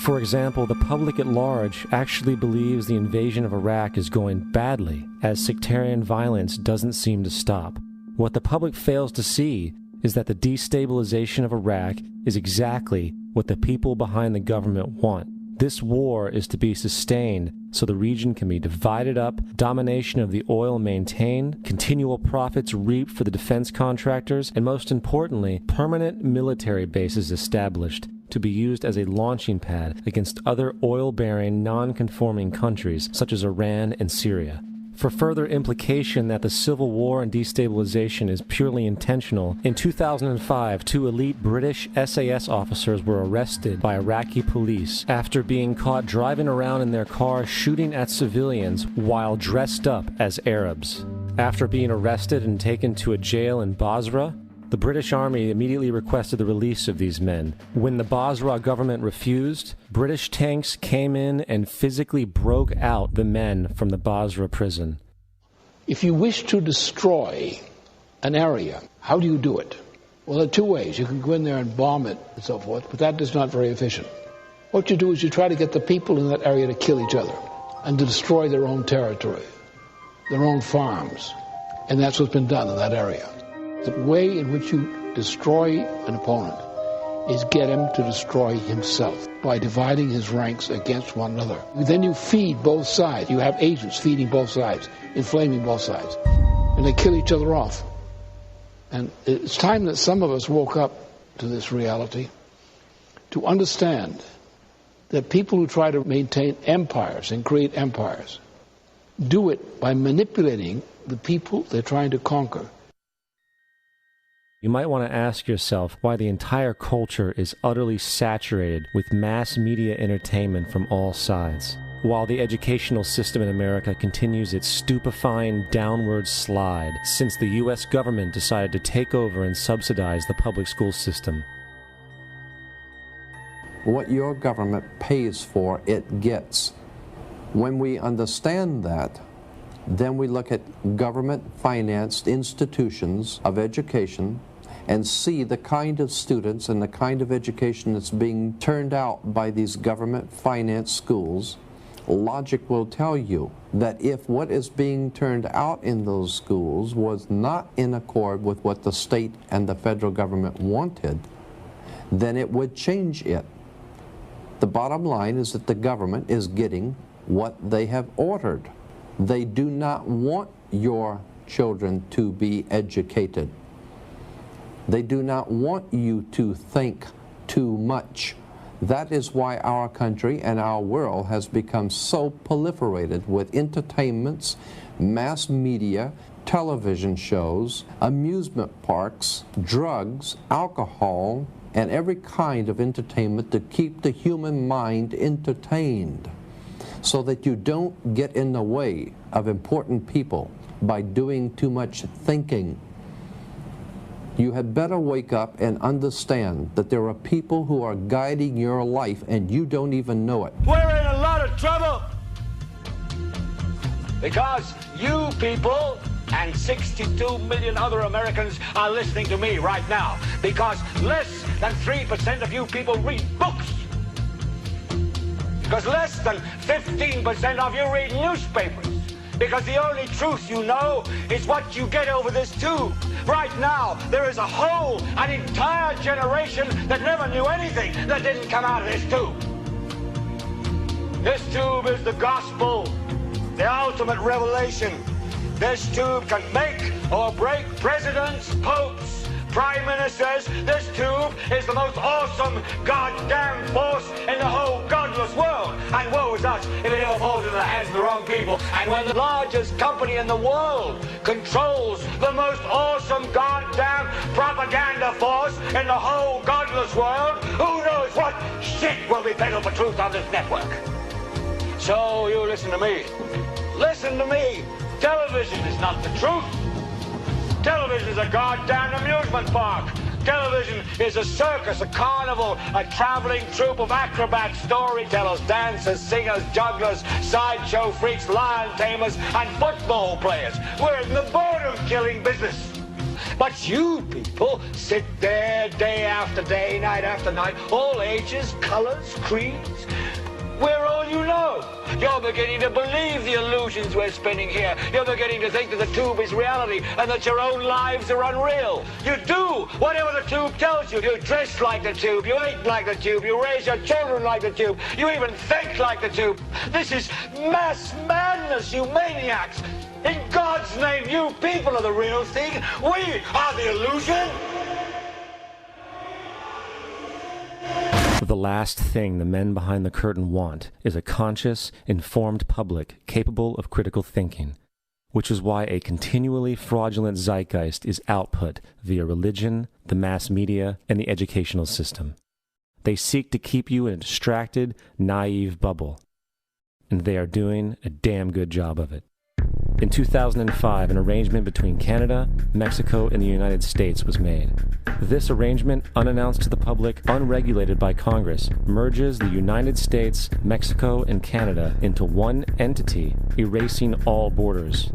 For example, the public at large actually believes the invasion of Iraq is going badly, as sectarian violence doesn't seem to stop. What the public fails to see is that the destabilization of Iraq is exactly what the people behind the government want. This war is to be sustained so the region can be divided up, domination of the oil maintained, continual profits reaped for the defense contractors, and most importantly, permanent military bases established to be used as a launching pad against other oil-bearing, non-conforming countries such as Iran and Syria. For further implication that the civil war and destabilization is purely intentional, in 2005, 2 elite British SAS officers were arrested by Iraqi police after being caught driving around in their car shooting at civilians while dressed up as Arabs. After being arrested and taken to a jail in Basra, the British Army immediately requested the release of these men. When the Basra government refused, British tanks came in and physically broke out the men from the Basra prison. If you wish to destroy an area, how do you do it? Well, there are 2 ways. You can go in there and bomb it and so forth, but that is not very efficient. What you do is you try to get the people in that area to kill each other and to destroy their own territory, their own farms. And that's what's been done in that area. The way in which you destroy an opponent is get him to destroy himself by dividing his ranks against one another. Then you feed both sides. You have agents feeding both sides, inflaming both sides. And they kill each other off. And it's time that some of us woke up to this reality to understand that people who try to maintain empires and create empires do it by manipulating the people they're trying to conquer. You might want to ask yourself why the entire culture is utterly saturated with mass media entertainment from all sides, while the educational system in America continues its stupefying downward slide since the U.S. government decided to take over and subsidize the public school system. What your government pays for, it gets. When we understand that, then we look at government-financed institutions of education and see the kind of students and the kind of education that's being turned out by these government-financed schools. Logic will tell you that if what is being turned out in those schools was not in accord with what the state and the federal government wanted, then it would change it. The bottom line is that the government is getting what they have ordered. They do not want your children to be educated. They do not want you to think too much. That is why our country and our world has become so proliferated with entertainments, mass media, television shows, amusement parks, drugs, alcohol, and every kind of entertainment to keep the human mind entertained, so that you don't get in the way of important people by doing too much thinking. You had better wake up and understand that there are people who are guiding your life and you don't even know it. We're in a lot of trouble because you people and 62 million other Americans are listening to me right now, because less than 3% of you people read books. Because less than 15% of you read newspapers. Because the only truth you know is what you get over this tube. Right now, there is an entire generation that never knew anything that didn't come out of this tube. This tube is the gospel, the ultimate revelation. This tube can make or break presidents, popes, prime ministers. This tube is the most awesome goddamn force in the whole godless world. And woe is us if it ever falls into the hands of the wrong people. And when the largest company in the world controls the most awesome goddamn propaganda force in the whole godless world, who knows what shit will be peddled for truth on this network. So you listen to me. Listen to me. Television is not the truth. Television is a goddamn amusement park. Television is a circus, a carnival, a traveling troupe of acrobats, storytellers, dancers, singers, jugglers, sideshow freaks, lion tamers, and football players. We're in the boredom-killing business. But you people sit there day after day, night after night, all ages, colors, creeds. We're all you know. You're beginning to believe the illusions we're spinning here. You're beginning to think that the tube is reality and that your own lives are unreal. You do whatever the tube tells you. You dress like the tube. You eat like the tube. You raise your children like the tube. You even think like the tube. This is mass madness, you maniacs. In God's name, you people are the real thing. We are the illusion. The last thing the men behind the curtain want is a conscious, informed public capable of critical thinking, which is why a continually fraudulent zeitgeist is output via religion, the mass media, and the educational system. They seek to keep you in a distracted, naive bubble, and they are doing a damn good job of it. In 2005, an arrangement between Canada, Mexico, and the United States was made. This arrangement, unannounced to the public, unregulated by Congress, merges the United States, Mexico, and Canada into one entity, erasing all borders.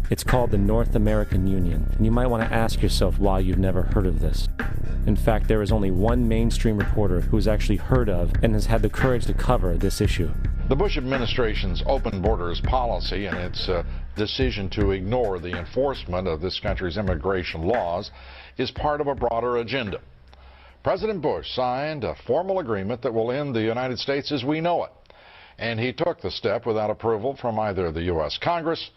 It's called the North American Union, and you might want to ask yourself why you've never heard of this. In fact, there is only one mainstream reporter who has actually heard of and has had the courage to cover this issue. The Bush administration's open borders policy and its decision to ignore the enforcement of this country's immigration laws is part of a broader agenda. President Bush signed a formal agreement that will end the United States as we know it, and he took the step without approval from either the U.S. Congress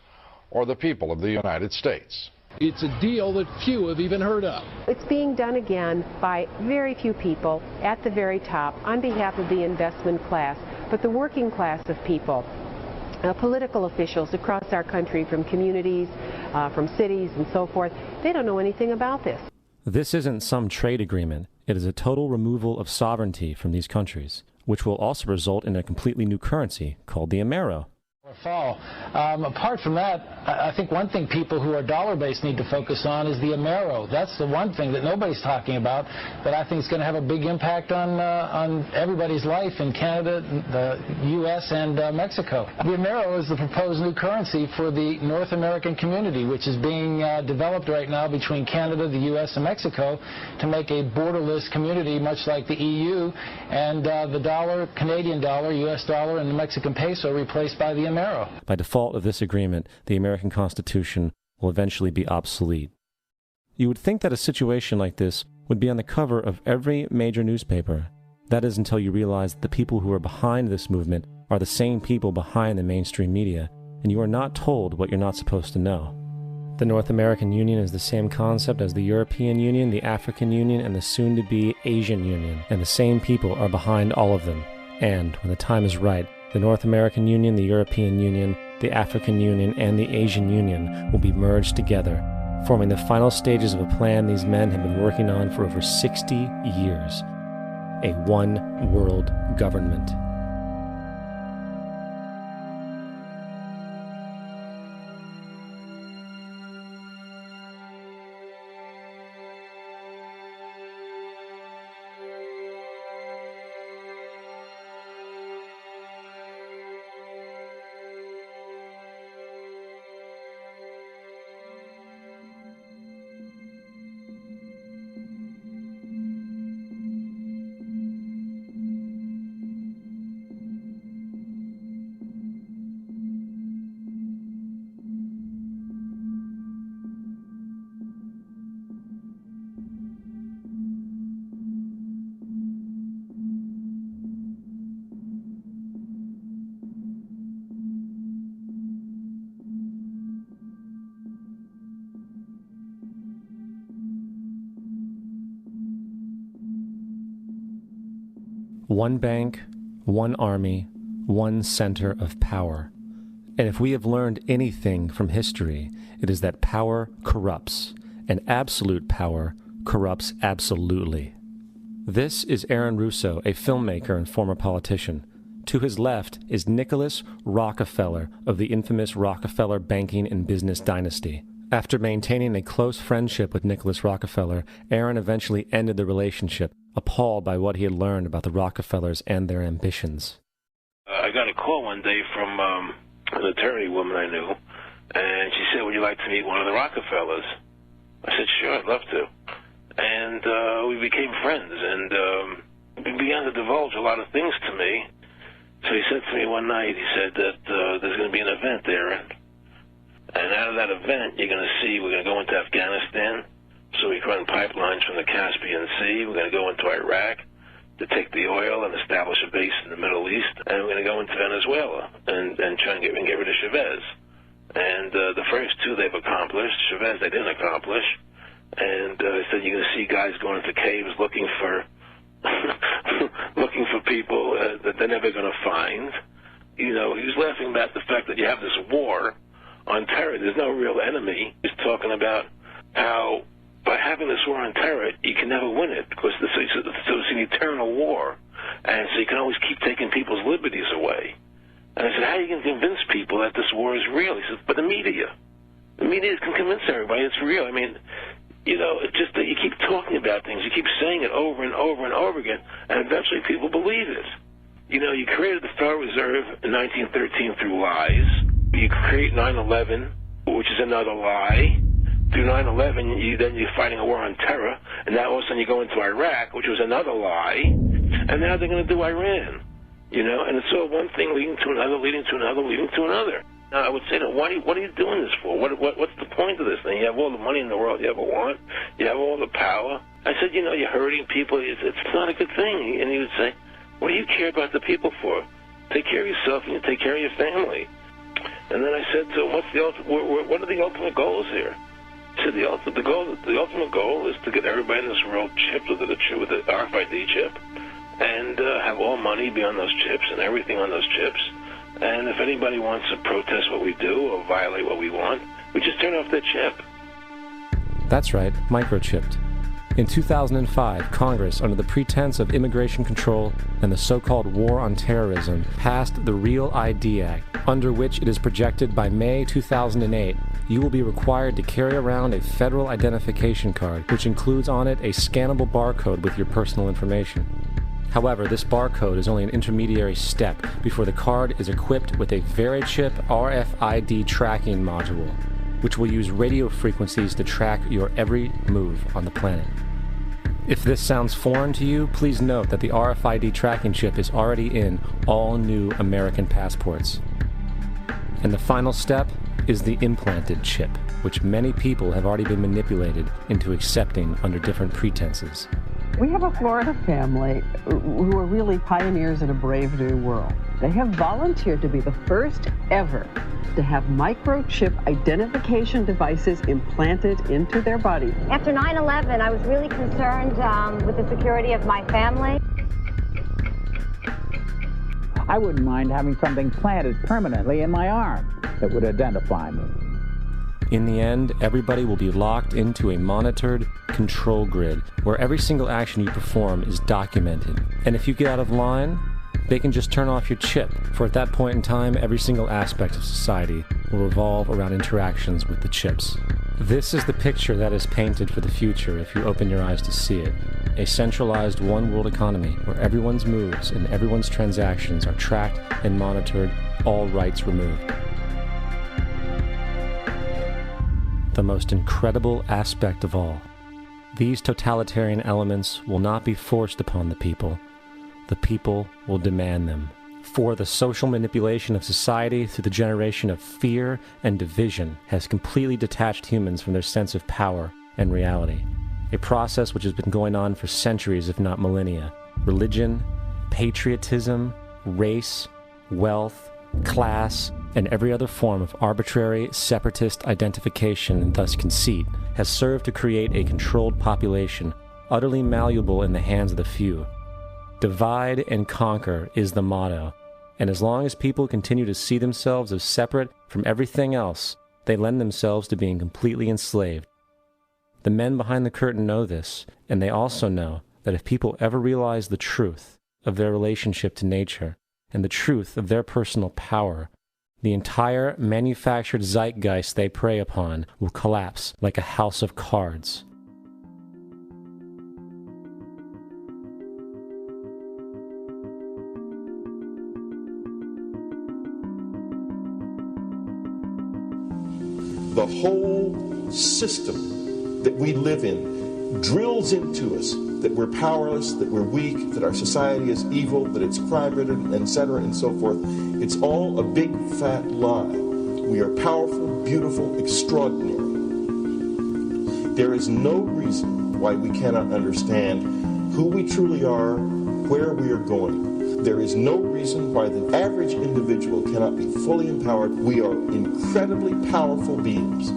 or the people of the United States. It's a deal that few have even heard of. It's being done again by very few people at the very top on behalf of the investment class, but the working class of people, political officials across our country, from communities, from cities and so forth, they don't know anything about this. This isn't some trade agreement. It is a total removal of sovereignty from these countries, which will also result in a completely new currency called the Amero. Fall. Apart from that, I think one thing people who are dollar-based need to focus on is the Amero. That's the one thing that nobody's talking about that I think is going to have a big impact on everybody's life in Canada, the U.S., and Mexico. The Amero is the proposed new currency for the North American community, which is being developed right now between Canada, the U.S., and Mexico to make a borderless community, much like the EU, and the dollar, Canadian dollar, U.S. dollar, and the Mexican peso replaced by the Amero. By default of this agreement, the American Constitution will eventually be obsolete. You would think that a situation like this would be on the cover of every major newspaper. That is until you realize that the people who are behind this movement are the same people behind the mainstream media, and you are not told what you're not supposed to know. The North American Union is the same concept as the European Union, the African Union, and the soon-to-be Asian Union, and the same people are behind all of them. And, when the time is right, the North American Union, the European Union, the African Union, and the Asian Union will be merged together, forming the final stages of a plan these men have been working on for over 60 years. A one-world government. One bank, one army, one center of power. And if we have learned anything from history, it is that power corrupts, and absolute power corrupts absolutely. This is Aaron Russo, a filmmaker and former politician. To his left is Nicholas Rockefeller of the infamous Rockefeller banking and business dynasty. After maintaining a close friendship with Nicholas Rockefeller, Aaron eventually ended the relationship, appalled by what he had learned about the Rockefellers and their ambitions. I got a call one day from an attorney woman I knew, and she said, would you like to meet one of the Rockefellers? I said, sure, I'd love to. And we became friends, and he began to divulge a lot of things to me. So he said to me one night, he said that there's going to be an event there, and out of that event, you're going to see we're going to go into Afghanistan, so we can run pipelines from the Caspian Sea. We're going to go into Iraq to take the oil and establish a base in the Middle East, and we're going to go into Venezuela and try and get rid of Chavez. And the first two they've accomplished. Chavez they didn't accomplish. And he said you're going to see guys going into caves looking for looking for people that they're never going to find. You know, he was laughing about the fact that you have this war on terror. There's no real enemy. He's talking about how by having this war on terror, you can never win it because it's an eternal war. And so you can always keep taking people's liberties away. And I said, how are you going to convince people that this war is real? He said, but the media can convince everybody it's real. I mean, you know, it's just that you keep talking about things. You keep saying it over and over and over again, and eventually people believe it. You know, you created the Federal Reserve in 1913 through lies. You create 9/11, which is another lie. Through 9/11, then you're fighting a war on terror, and now all of a sudden you go into Iraq, which was another lie, and now they're going to do Iran. You know, and it's all one thing leading to another, leading to another, leading to another. Now, I would say to them, what are you doing this for? What's the point of this thing? You have all the money in the world you ever want. You have all the power. I said, you know, you're hurting people. It's not a good thing. And he would say, what do you care about the people for? Take care of yourself and you take care of your family. And then I said to him, what are the ultimate goals here? He said, the ultimate goal is to get everybody in this world chipped with the RFID chip and have all money be on those chips and everything on those chips. And if anybody wants to protest what we do or violate what we want, we just turn off their chip. That's right, microchipped. In 2005, Congress, under the pretense of immigration control and the so-called war on terrorism, passed the Real ID Act, under which it is projected by May 2008, you will be required to carry around a federal identification card, which includes on it a scannable barcode with your personal information. However, this barcode is only an intermediary step before the card is equipped with a VeriChip RFID tracking module, which will use radio frequencies to track your every move on the planet. If this sounds foreign to you, please note that the RFID tracking chip is already in all new American passports. And the final step is the implanted chip, which many people have already been manipulated into accepting under different pretenses. We have a Florida family who are really pioneers in a brave new world. They have volunteered to be the first ever to have microchip identification devices implanted into their body. After 9/11, I was really concerned with the security of my family. I wouldn't mind having something planted permanently in my arm that would identify me. In the end, everybody will be locked into a monitored control grid where every single action you perform is documented. And if you get out of line, they can just turn off your chip, for at that point in time, every single aspect of society will revolve around interactions with the chips. This is the picture that is painted for the future if you open your eyes to see it. A centralized one-world economy where everyone's moves and everyone's transactions are tracked and monitored, all rights removed. The most incredible aspect of all. These totalitarian elements will not be forced upon the people. The people will demand them. For the social manipulation of society through the generation of fear and division has completely detached humans from their sense of power and reality. A process which has been going on for centuries, if not millennia. Religion, patriotism, race, wealth, class, and every other form of arbitrary, separatist identification and thus conceit has served to create a controlled population, utterly malleable in the hands of the few. Divide and conquer is the motto, and as long as people continue to see themselves as separate from everything else, they lend themselves to being completely enslaved. The men behind the curtain know this, and they also know that if people ever realize the truth of their relationship to nature and the truth of their personal power, the entire manufactured zeitgeist they prey upon will collapse like a house of cards. The whole system that we live in drills into us that we're powerless, that we're weak, that our society is evil, that it's crime-ridden, etc., and so forth. It's all a big, fat lie. We are powerful, beautiful, extraordinary. There is no reason why we cannot understand who we truly are, where we are going. There is no reason why the average individual cannot be fully empowered. We are incredibly powerful beings.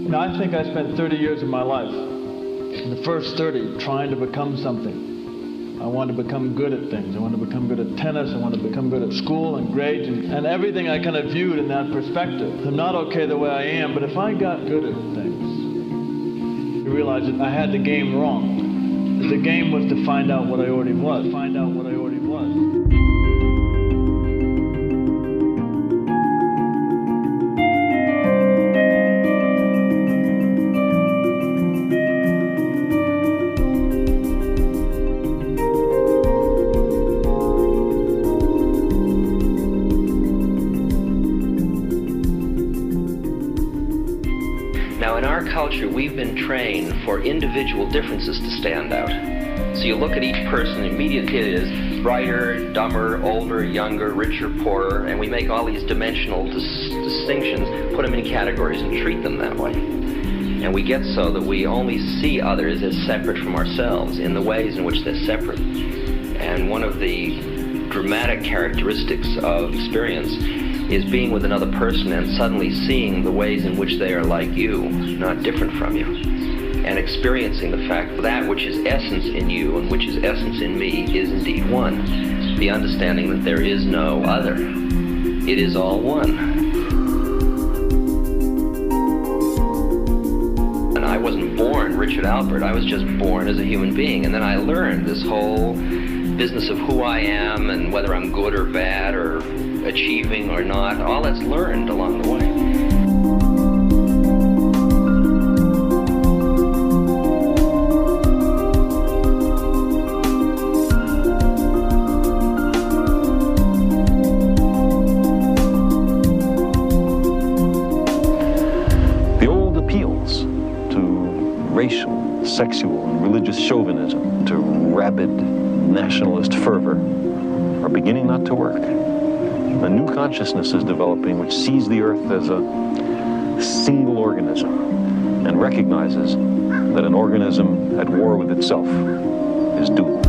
You know, I think I spent 30 years of my life, in the first 30, trying to become something. I wanted to become good at things. I wanted to become good at tennis. I wanted to become good at school and grades and everything I kind of viewed in that perspective. I'm not okay the way I am, but if I got good at things, I realized that I had the game wrong. That the game was to find out what I already was. Find out what I already was. We've been trained for individual differences to stand out. So you look at each person, immediately it is brighter, dumber, older, younger, richer, poorer, and we make all these dimensional distinctions, put them in categories and treat them that way. And we get so that we only see others as separate from ourselves in the ways in which they're separate. And one of the dramatic characteristics of experience is being with another person and suddenly seeing the ways in which they are like you, not different from you, and experiencing the fact that which is essence in you and which is essence in me is indeed one. The understanding that there is no other. It is all one. And I wasn't born Richard Albert, I was just born as a human being, and then I learned this whole business of who I am and whether I'm good or bad or achieving or not, all that's learned along the way. The old appeals to racial, sexual, and religious chauvinism, to rabid nationalist fervor, are beginning not to work. A new consciousness is developing which sees the earth as a single organism and recognizes that an organism at war with itself is doomed.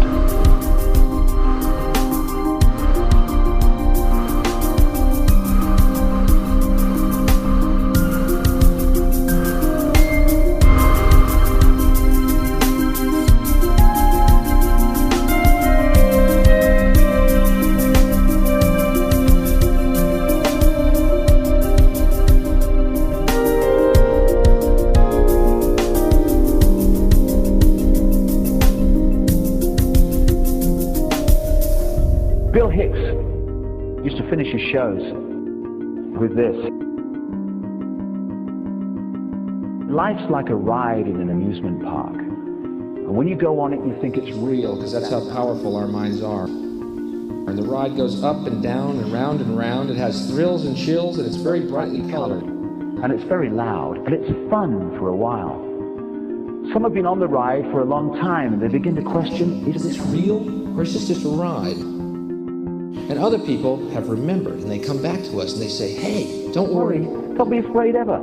Shows with this. Life's like a ride in an amusement park. And when you go on it, you think it's real, because that's how powerful our minds are. And the ride goes up and down and round and round. It has thrills and chills, and it's very brightly colored. And it's very loud, and it's fun for a while. Some have been on the ride for a long time, and they begin to question, is this real, or is this just a ride? And other people have remembered, and they come back to us and they say, hey, don't worry. Don't be afraid ever,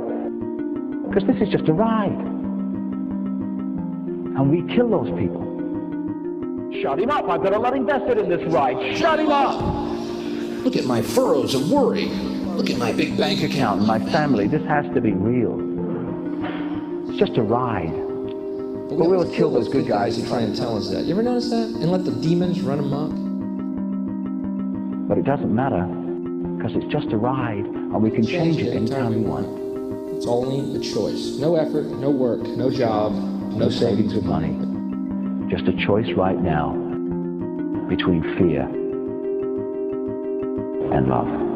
because this is just a ride. And we kill those people. Shut him up, I've got a lot invested in this ride. Shut him up! Look at my furrows of worry. Look at my big bank account. My family, this has to be real. It's just a ride. But we'll kill those good guys who try and tell us that. You ever notice that? And let the demons run amok? But it doesn't matter, because it's just a ride, and we can change it anytime we want. It's only a choice. No effort, no work, no job, no savings of money. Just a choice right now between fear and love.